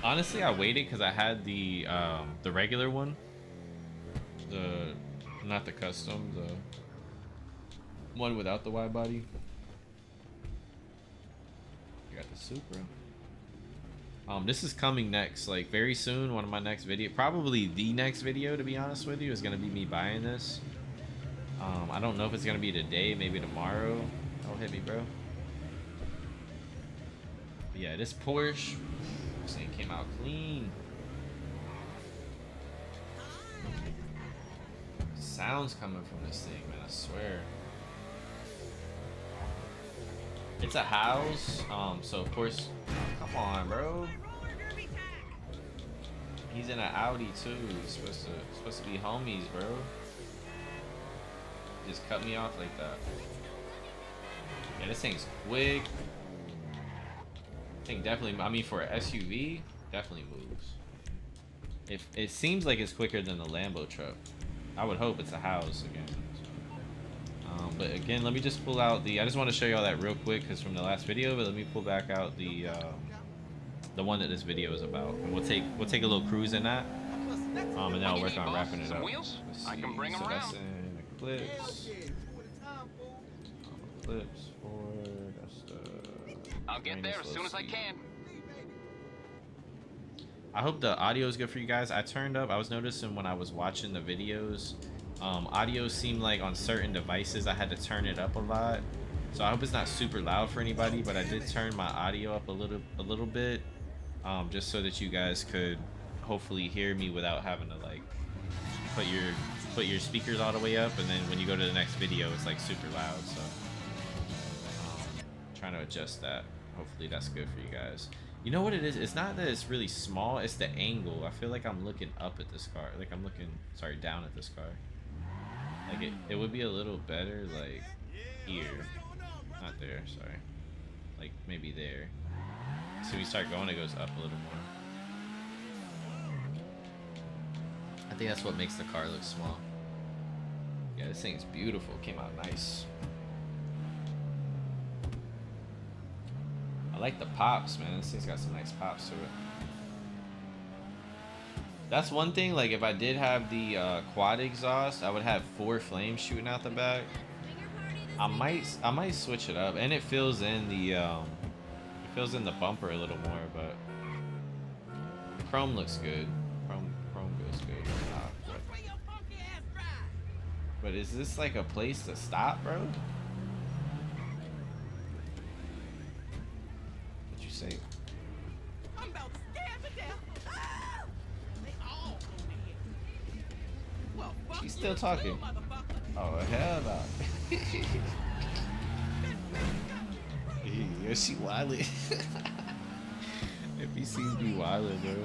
honestly, I waited because I had the regular one. Not the custom, the one without the wide body. You got the Supra. This is coming next, like very soon. One of my next video, probably the next video, to be honest with you, is gonna be me buying this. I don't know if it's gonna be today, maybe tomorrow. Don't hit me, bro. But yeah, this Porsche, this thing came out clean. Sounds coming from this thing, man, I swear. It's a house, so of course, come on, bro. He's in an Audi too. He's supposed to be homies, bro. Just cut me off like that. Yeah, this thing's quick. I think definitely, I mean, for an SUV, definitely moves. It seems like it's quicker than the Lambo truck. I would hope. It's a house again. But again, let me just pull out the, I just want to show you all that real quick because from the last video, but let me pull back out the one that this video is about. And we'll take a little cruise in that. And then I'll work on wrapping it up. Wheels? I can bring them So that's around. in Eclipse. Eclipse 4, that's the I'll get there as soon as I can. I hope the audio is good for you guys. I was noticing when I was watching the videos, audio seemed like on certain devices I had to turn it up a lot. So I hope it's not super loud for anybody, but I did turn my audio up a little bit, just so that you guys could hopefully hear me without having to like put your speakers all the way up, and then when you go to the next video it's like super loud. So trying to adjust that. Hopefully that's good for you guys. You know what it is? It's not that it's really small, it's the angle. I feel like I'm looking up at this car. Like I'm looking, sorry, down at this car. Like it would be a little better like here. Not there, sorry. Like maybe there. So we start going, it goes up a little more. I think that's what makes the car look small. Yeah, this thing is beautiful. Came out nice. I like the pops, man. This thing's got some nice pops to it. That's one thing, like if I did have the quad exhaust, I would have 4 flames shooting out the back. I might switch it up, and it fills in the bumper a little more, but chrome looks good. Chrome goes good. But is this like a place to stop, bro? What'd you say? I'm about to stab to death. Ah! They all come in here. Well, fuck She's still you talking. too, motherfucker. Oh hell no. Yeah, she wildin'. If he sees me wildin', bro.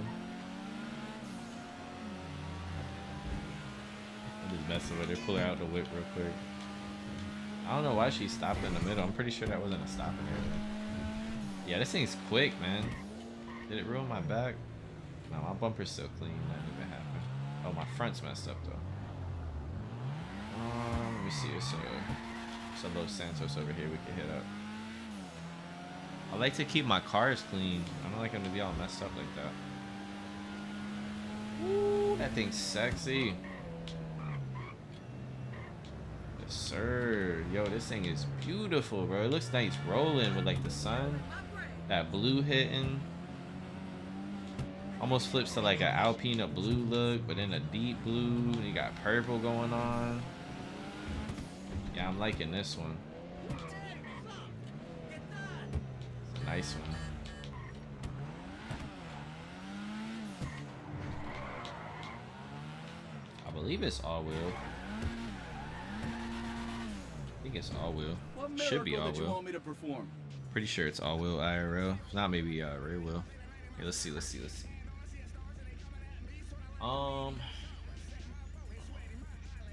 I'm just messing with her. Pull her out the whip real quick. I don't know why she stopped in the middle. I'm pretty sure that wasn't a stopping area. Yeah, this thing's quick, man. Did it ruin my back? No, my bumper's still clean. That didn't even happen. Oh, my front's messed up though. Let me see. It's a Los Santos over here we can hit up. I like to keep my cars clean. I don't like them to be all messed up like that. Ooh, that thing's sexy. Yes, sir. Yo, this thing is beautiful, bro. It looks nice rolling with like the sun. That blue hitting. Almost flips to like an Alpina blue look, but in a deep blue. You got purple going on. Yeah, I'm liking this one. It's a nice one. I believe it's all-wheel. I think it's all-wheel. Should be all-wheel. Want me to perform? Pretty sure it's all-wheel IRL. Not maybe rear wheel. Okay, let's see.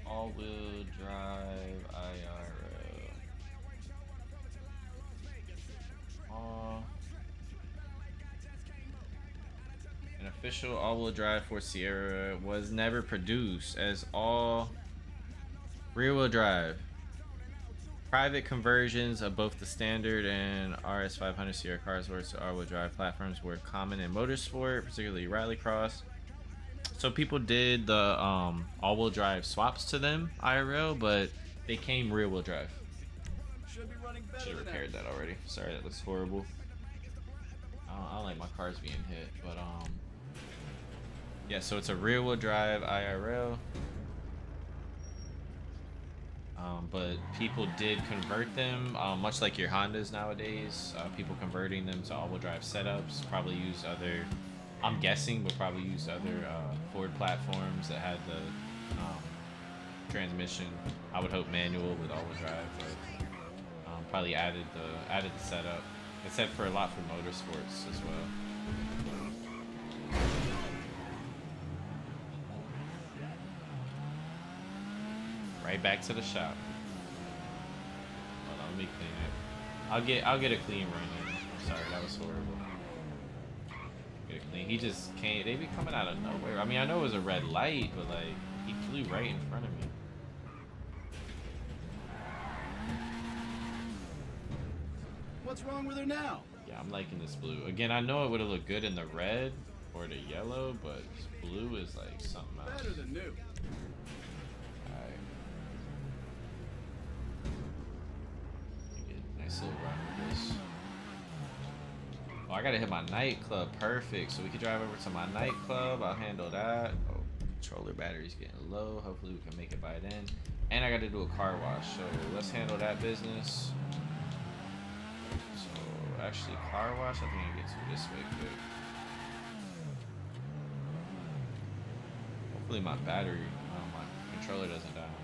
All-wheel drive IRL. An official all-wheel drive for Sierra was never produced as all rear-wheel drive. Private conversions of both the standard and RS500 Sierra Cosworth to all-wheel drive platforms were common in motorsport, particularly rallycross. So people did the all-wheel drive swaps to them IRL, but they came rear-wheel drive. Should have repaired that already. Sorry, that looks horrible. I don't like my cars being hit, but yeah. So it's a rear-wheel drive IRL. But people did convert them, much like your Hondas nowadays. People converting them to all-wheel drive setups. Probably use other. I'm guessing, but probably use other Ford platforms that had the transmission. I would hope manual with all-wheel drive, but probably added the setup. Except for a lot for motorsports as well. Right back to the shop. Hold on, let me clean it. I'll get a clean run in. Sorry, that was horrible. He just can't. They be coming out of nowhere. I mean, I know it was a red light, but like he flew right in front of me. What's wrong with her now? Yeah, I'm liking this blue. Again, I know it would have looked good in the red or the yellow, but blue is like something else. Better than new. Alright. Get a nice little run with this. Oh, I gotta hit my nightclub. Perfect. So we can drive over to my nightclub. I'll handle that. Oh, controller battery's getting low. Hopefully we can make it by then. And I gotta do a car wash. So let's handle that business. So actually, car wash, I think I can get to this way quick. Hopefully my battery, my controller doesn't die.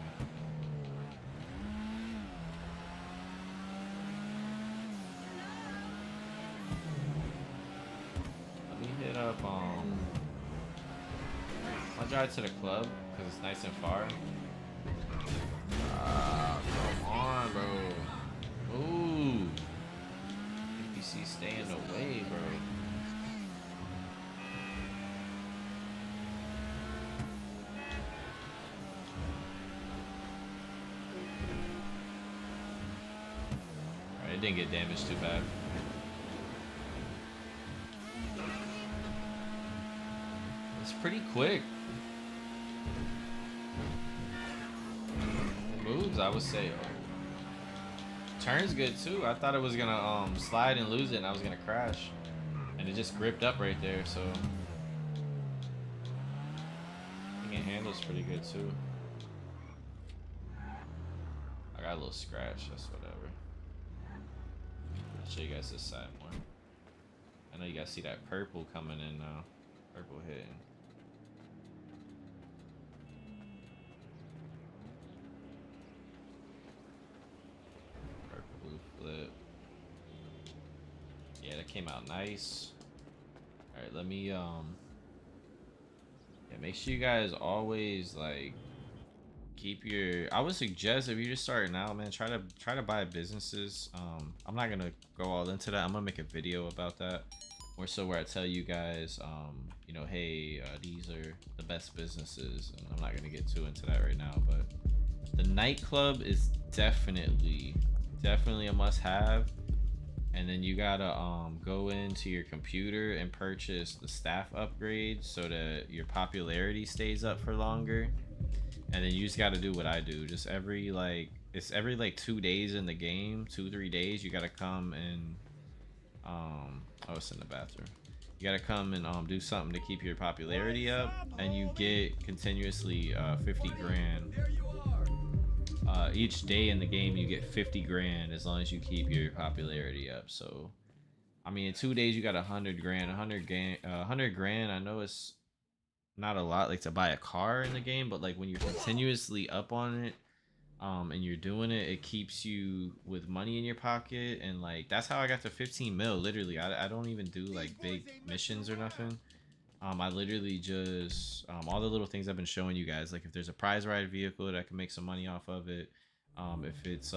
I'll drive to the club because it's nice and far. Come on, bro. Ooh. NPC stay in the way, bro. Alright, it didn't get damaged too bad. It's pretty quick. Moves, I would say. Turns good too. I thought it was gonna slide and lose it, and I was gonna crash, and it just gripped up right there. So I think it handles pretty good too. I got a little scratch. That's whatever. I'll show you guys this side more. I know you guys see that purple coming in now. Purple hitting. Flip. Yeah, that came out nice. All right, let me yeah, make sure you guys always like keep your, I would suggest if you're just starting out, man, try to buy businesses. I'm not gonna go all into that. I'm gonna make a video about that, more so where I tell you guys, you know, hey, these are the best businesses, and I'm not gonna get too into that right now. But the nightclub is definitely a must-have. And then you gotta go into your computer and purchase the staff upgrades so that your popularity stays up for longer. And then you just got to do what I do. Just every like 2 days in the game, 2-3 days, you got to come and oh, it's in the bathroom. You got to come and do something to keep your popularity up, and you get continuously 50 grand. Each day in the game you get 50 grand as long as you keep your popularity up. So I mean, in 2 days you got 100 grand. 100 grand, I know it's not a lot like to buy a car in the game, but like when you're continuously up on it, and you're doing it, it keeps you with money in your pocket. And like that's how I got to 15 mil. Literally, I don't even do like big missions or nothing. I literally just all the little things I've been showing you guys, like if there's a prize ride vehicle that I can make some money off of it, if it's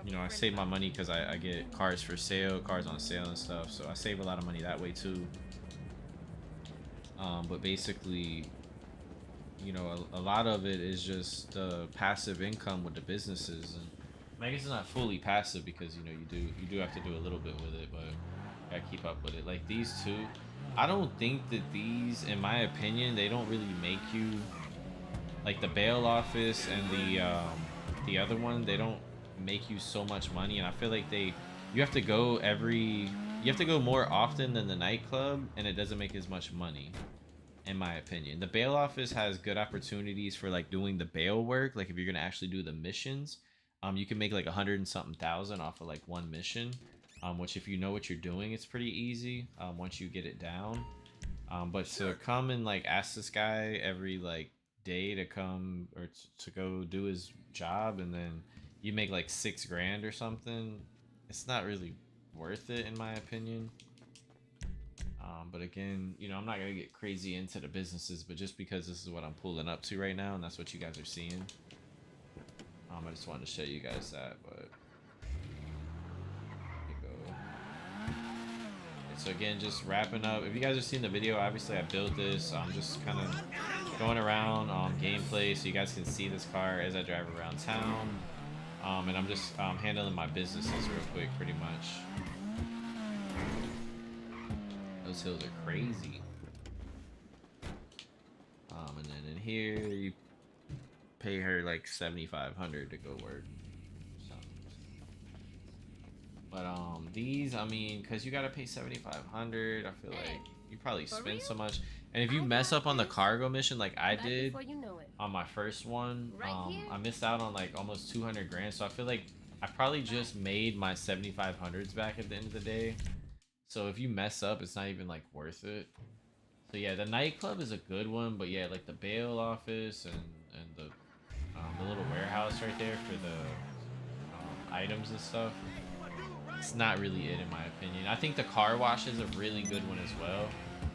you know, I save my money because I get cars for sale, cars on sale and stuff, so I save a lot of money that way too. But basically, you know, a lot of it is just passive income with the businesses. And I guess it's not fully passive because, you know, you do have to do a little bit with it, but gotta keep up with it. Like these two, I don't think that these, in my opinion, they don't really make you, like the bail office and the other one, they don't make you so much money. And I feel like you have to go more often than the nightclub, and it doesn't make as much money, in my opinion. The bail office has good opportunities for like doing the bail work. Like if you're gonna actually do the missions, you can make like 100 and something thousand off of like one mission, which if you know what you're doing, it's pretty easy once you get it down. But to come and like ask this guy every like day to come or to go do his job, and then you make like 6 grand or something, it's not really worth it in my opinion. But again, you know, I'm not gonna get crazy into the businesses, but just because this is what I'm pulling up to right now and that's what you guys are seeing, I just wanted to show you guys that. But here we go. So again, just wrapping up, if you guys have seen the video, obviously I built this. I'm just kind of going around gameplay so you guys can see this car as I drive around town. And I'm just handling my businesses real quick, pretty much. Those hills are crazy. And then in here, you pay her like $7,500 to go work. So. But these, I mean, cause you gotta pay $7,500. I feel like you probably spend so much. And if you mess up on the cargo mission like I did on my first one, I missed out on like almost 200 grand. So I feel like I probably just made my 7,500s back at the end of the day. So if you mess up, it's not even like worth it. So yeah, the nightclub is a good one, but yeah, like the bail office and the little warehouse right there for the items and stuff, it's not really it in my opinion. I think the car wash is a really good one as well.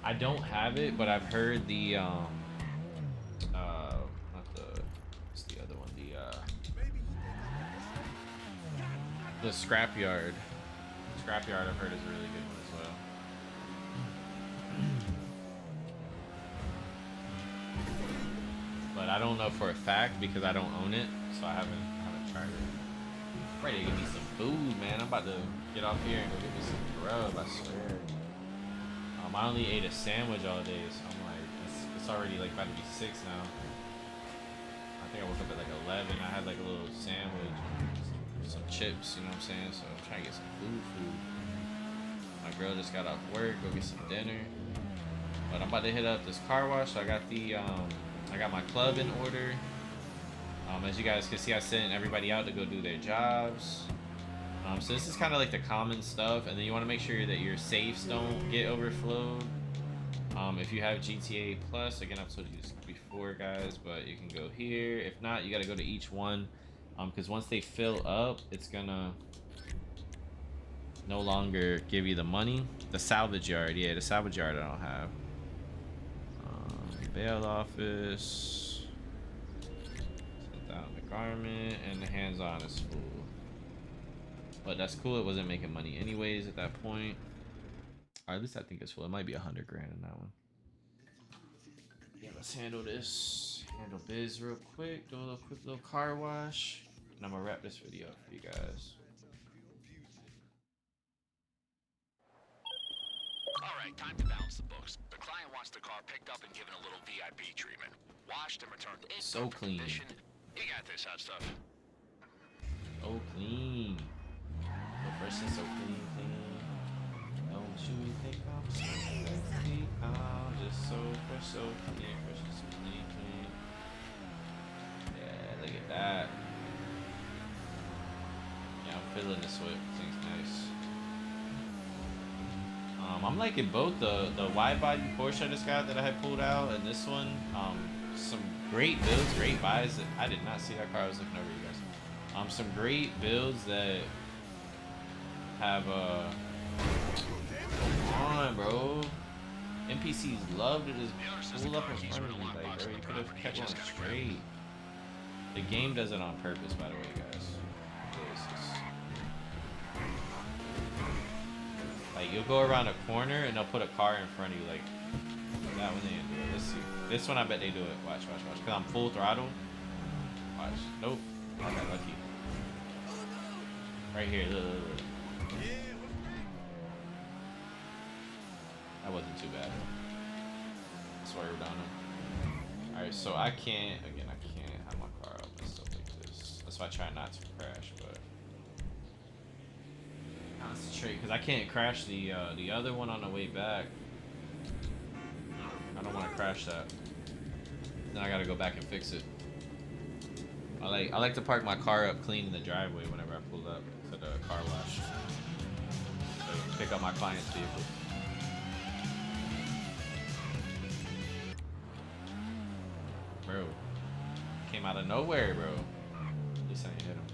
I don't have it, but I've heard the what's the other one? The scrapyard. Scrapyard I've heard is a really good one as well. But I don't know for a fact because I don't own it, so I haven't tried it. I'm ready to get me some food, man. I'm about to get off here and go get me some grub, I swear. I only ate a sandwich all day, so I'm like, it's already like about to be 6 now. I think I woke up at like 11. I had like a little sandwich, some chips, you know what I'm saying? So I'm trying to get some food. My girl just got off work, go get some dinner. But I'm about to hit up this car wash. So I got the I got my club in order. As you guys can see, I sent everybody out to go do their jobs. So this is kind of like the common stuff, and then you want to make sure that your safes don't get overflowed. If you have GTA Plus, again, I've told you this before, guys, but you can go here. If not, you got to go to each one, because once they fill up, it's gonna no longer give you the money. The salvage yard, yeah, the salvage yard I don't have. Bail office. down the garment, and the hands-on is full. But that's cool. It wasn't making money anyways at that point. Or at least I think it's full. It might be 100 grand in that one. Yeah, let's handle this. Handle biz real quick. Do a little quick little car wash. And I'm gonna wrap this video up for you guys. Alright, time to balance the books. The client wants the car picked up and given a little VIP treatment. Washed and returned in So perfect clean. condition. You got this, hot stuff. So clean. So fresh and so clean, clean. Don't you think I'm so sexy? I'm just so fresh, so clean, fresh and so clean, clean. Yeah, look at that. Yeah, I'm feeling this whip. Thing's nice. I'm liking both the wide body Porsche I just got that I had pulled out and this one. Some great builds, great buys. I did not see that car. I was looking over you guys. Some great builds that have come on, bro. NPCs love to just pull up in front of me, like, bro. You could have kept on straight. The game does it on purpose, by the way, guys. Like, you'll go around a corner and they'll put a car in front of you, like that one. They didn't do it. Let's see. This one, I bet they do it. Watch, watch, watch. Cause I'm full throttle. Watch. Nope. I got lucky. Right here. Look, look, look. That wasn't too bad. Swerved on him. Alright, so I can't have my car up and stuff like this. That's why I try not to crash, but concentrate, because I can't crash the other one on the way back. I don't want to crash that. Then I gotta go back and fix it. I like to park my car up clean in the driveway whenever I pull up to the car wash. So pick up my client's vehicle. Bro, came out of nowhere, bro. At least I ain't hit him.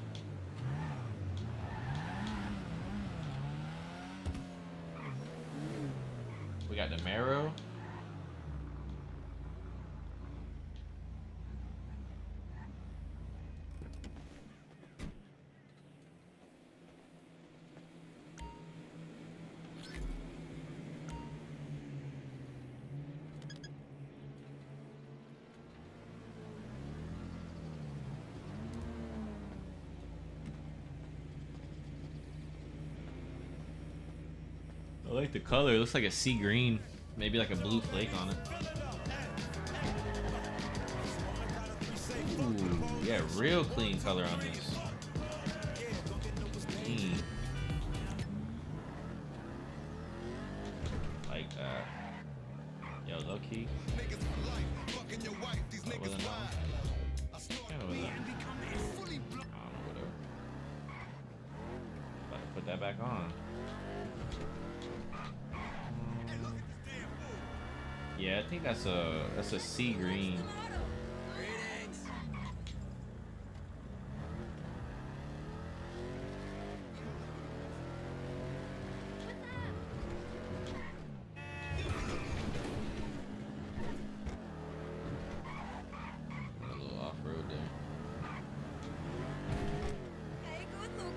We got the Marrow. I like the color. It looks like a sea green. Maybe like a blue flake on it. Ooh, yeah, real clean color on these. Like that. Yo, low key. What was it now? Kind of was that? I don't know, whatever. About to put that back on. Yeah, I think that's a sea green. A little off-road there. Hey, good looking.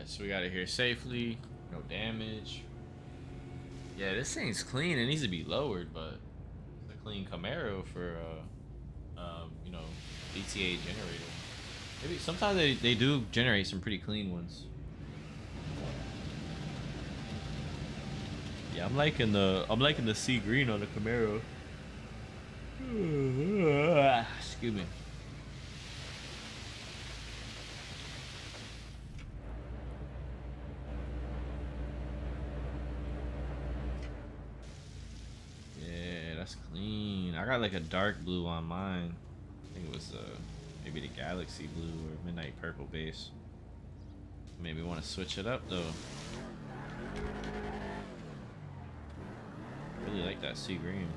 So we got it here safely, no damage. Yeah, this thing's clean. It needs to be lowered, but it's a clean Camaro for you know, BTA generator. Maybe sometimes they do generate some pretty clean ones. Yeah, I'm liking the sea green on the Camaro. Excuse me. got like a dark blue on mine. I think it was maybe the galaxy blue or midnight purple base. Maybe want to switch it up though. Really like that sea green.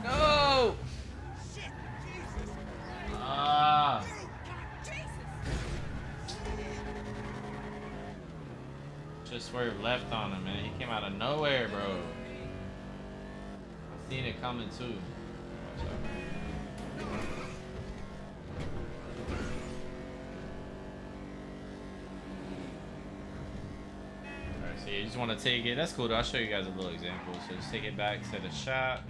No! Ah! Just swerved left on him, man. He came out of nowhere, bro. I seen it coming too. Watch out. Alright, so you just want to take it. That's cool though. I'll show you guys a little example. So just take it back to the shop.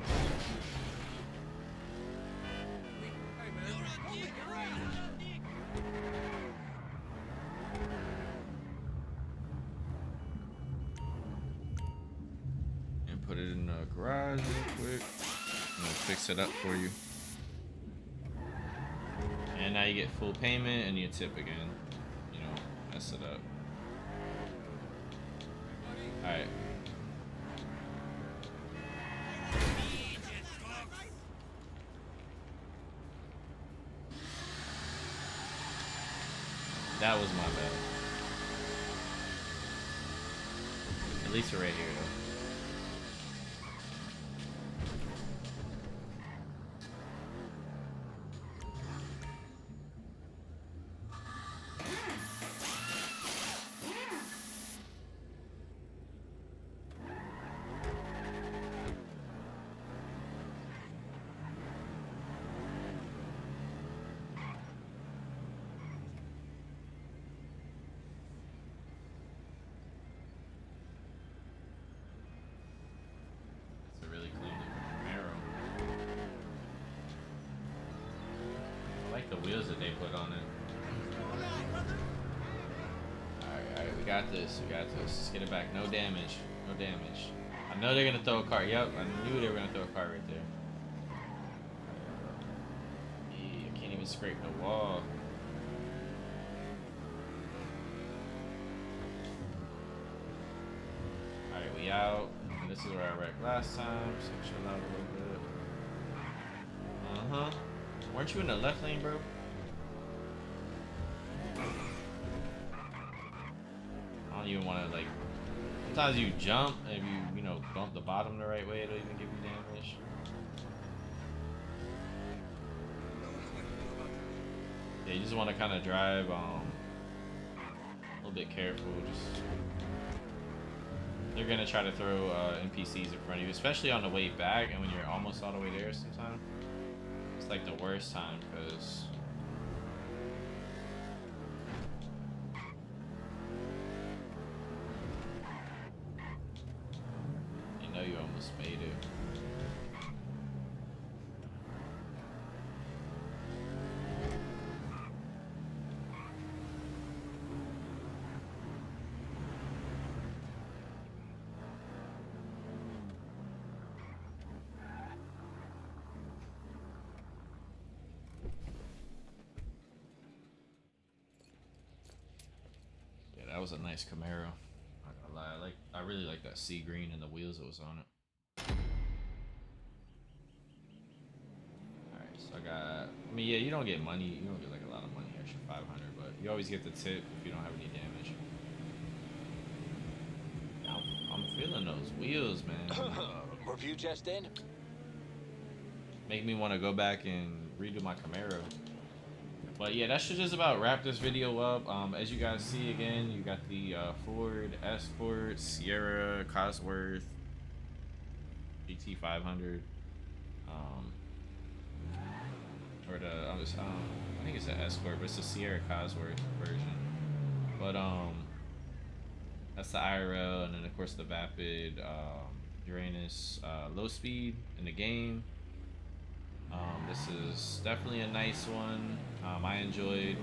Put it in the garage real quick. I'm gonna fix it up for you. And now you get full payment and you tip again. You know, mess it up. Alright. That was my bad. At least we're right here though. The wheels that they put on it. Alright, we got this. We got this. Let's get it back. No damage. No damage. I know they're gonna throw a car. Yep, I knew they were gonna throw a car right there. I can't even scrape the wall. Alright, we out. And this is where I wrecked last time. So chill out a little bit. Weren't you in the left lane, bro? I don't even want to, like... Sometimes you jump, and if you know, bump the bottom the right way, it'll even give you damage. Yeah, you just want to kind of drive, a little bit careful. Just... They're going to try to throw NPCs in front of you, especially on the way back, and when you're almost all the way there sometimes. It's like the worst time because you know you almost made it. That was a nice Camaro. Not gonna lie, I really like that sea green and the wheels that was on it. Alright, so I mean, yeah, you don't get money. You don't get like a lot of money, extra 500, but you always get the tip if you don't have any damage. I'm feeling those wheels, man. Review just in. Make me want to go back and redo my Camaro. But yeah, that should just about wrap this video up. As you guys see again, you got the Ford Escort, Sierra, Cosworth, GT500, or I think it's an Escort, but it's a Sierra Cosworth version. But that's the IRL, and then of course the Vapid, Uranus, Lozspeed in the game. This is definitely a nice one. I enjoyed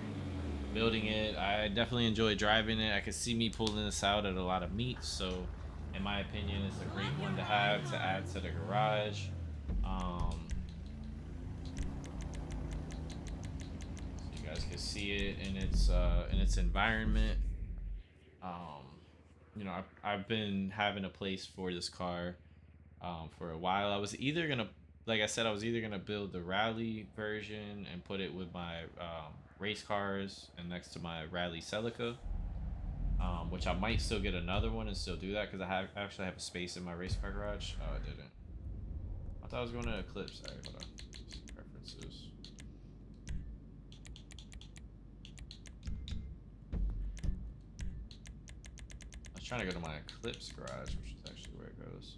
building it. I definitely enjoy driving it. I could see me pulling this out at a lot of meets, so in my opinion, it's a great one to have to add to the garage. So you guys can see it in its environment. You know, I've been having a place for this car for a while. I was either gonna, like I said, I was either gonna build the rally version and put it with my race cars and next to my rally Celica, which I might still get another one and still do that because I actually have a space in my race car garage. Oh, I didn't. I thought I was going to Eclipse. All right, hold on. Preferences. I was trying to go to my Eclipse garage, which is actually where it goes.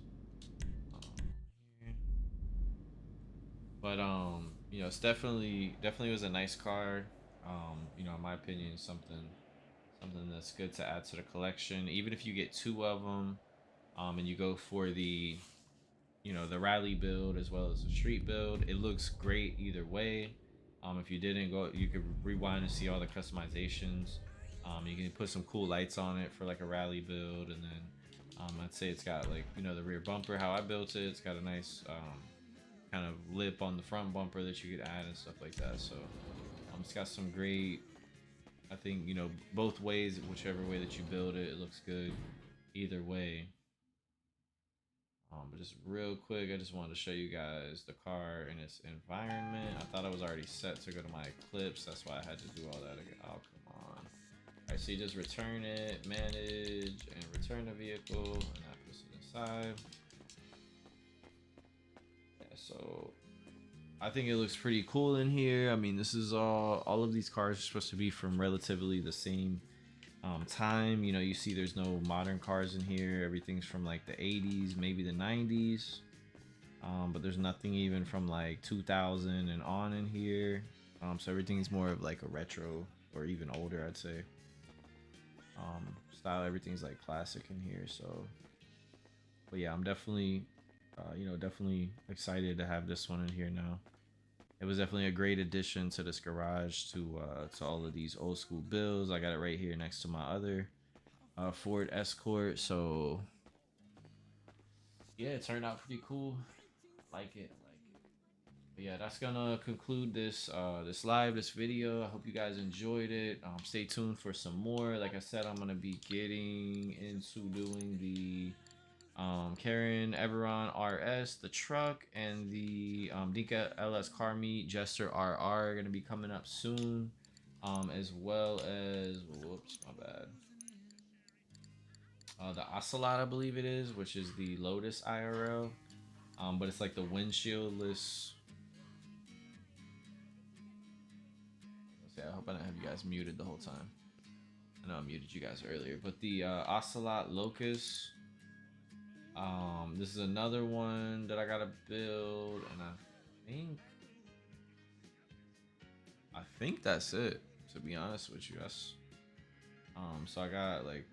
Here. But you know, it's definitely was a nice car. You know, in my opinion, something that's good to add to the collection. Even if you get two of them, and you go for the, you know, the rally build as well as the street build, it looks great either way. If you didn't go, you could rewind and see all the customizations. You can put some cool lights on it for like a rally build, and then I'd say it's got, like, you know, the rear bumper how I built it. It's got a nice kind of lip on the front bumper that you could add and stuff like that. So it's got some great, I think, you know, both ways, whichever way that you build it, it looks good either way. But just real quick, I just wanted to show you guys the car in its environment. I thought I was already set to go to my Eclipse. That's why I had to do all that again. Oh, come on. All right, so you just return it, manage, and return the vehicle, and that puts it inside. Yeah, so I think it looks pretty cool in here. I mean, this is all of these cars are supposed to be from relatively the same time. You know, you see there's no modern cars in here. Everything's from like the 80s, maybe the 90s, but there's nothing even from like 2000 and on in here. So everything's more of like a retro or even older, I'd say, style. Everything's like classic in here. So, but yeah, I'm definitely you know, definitely excited to have this one in here now. It was definitely a great addition to this garage to all of these old school builds. I got it right here next to my other Ford Escort. So yeah, it turned out pretty cool. Like it. But yeah, that's gonna conclude this this video. I hope you guys enjoyed it. Stay tuned for some more. Like I said, I'm gonna be getting into doing the Karen Everon RS, the truck, and the Dinka LS Car Meet Jester RR are going to be coming up soon, as well as, whoops, my bad, the Ocelot, I believe it is, which is the Lotus IRL, but it's like the windshieldless. Let's see, I hope I didn't have you guys muted the whole time. I know I muted you guys earlier, but the Ocelot Locust. This is another one that I gotta build, and I think that's it, to be honest with you guys. So I got, like,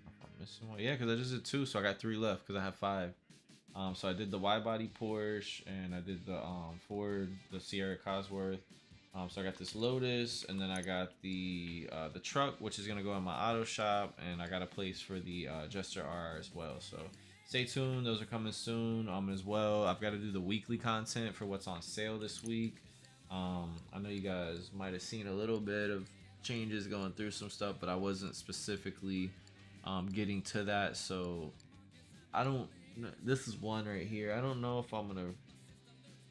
if I'm missing one, yeah, because I just did 2, so I got 3 left because I have 5. So I did the wide body Porsche, and I did the Ford, the Sierra Cosworth. So I got this Lotus, and then I got the truck, which is gonna go in my auto shop, and I got a place for the Jester R as well. So stay tuned; those are coming soon. As well, I've got to do the weekly content for what's on sale this week. I know you guys might have seen a little bit of changes going through some stuff, but I wasn't specifically getting to that. So I don't. This is one right here. I don't know if I'm gonna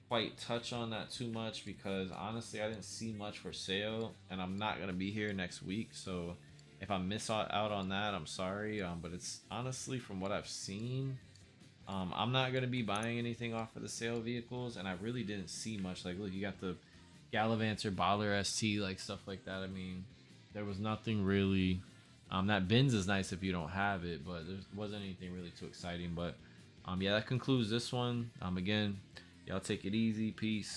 quite touch on that too much because honestly I didn't see much for sale, and I'm not gonna be here next week, so if I miss out on that, I'm sorry. But it's honestly, from what I've seen, I'm not gonna be buying anything off of the sale vehicles, and I really didn't see much. Like, look, you got the Gallivanter Baller ST, like stuff like that. I mean, there was nothing really. That Benz is nice if you don't have it, but there wasn't anything really too exciting. But yeah, that concludes this one. Again, y'all take it easy. Peace.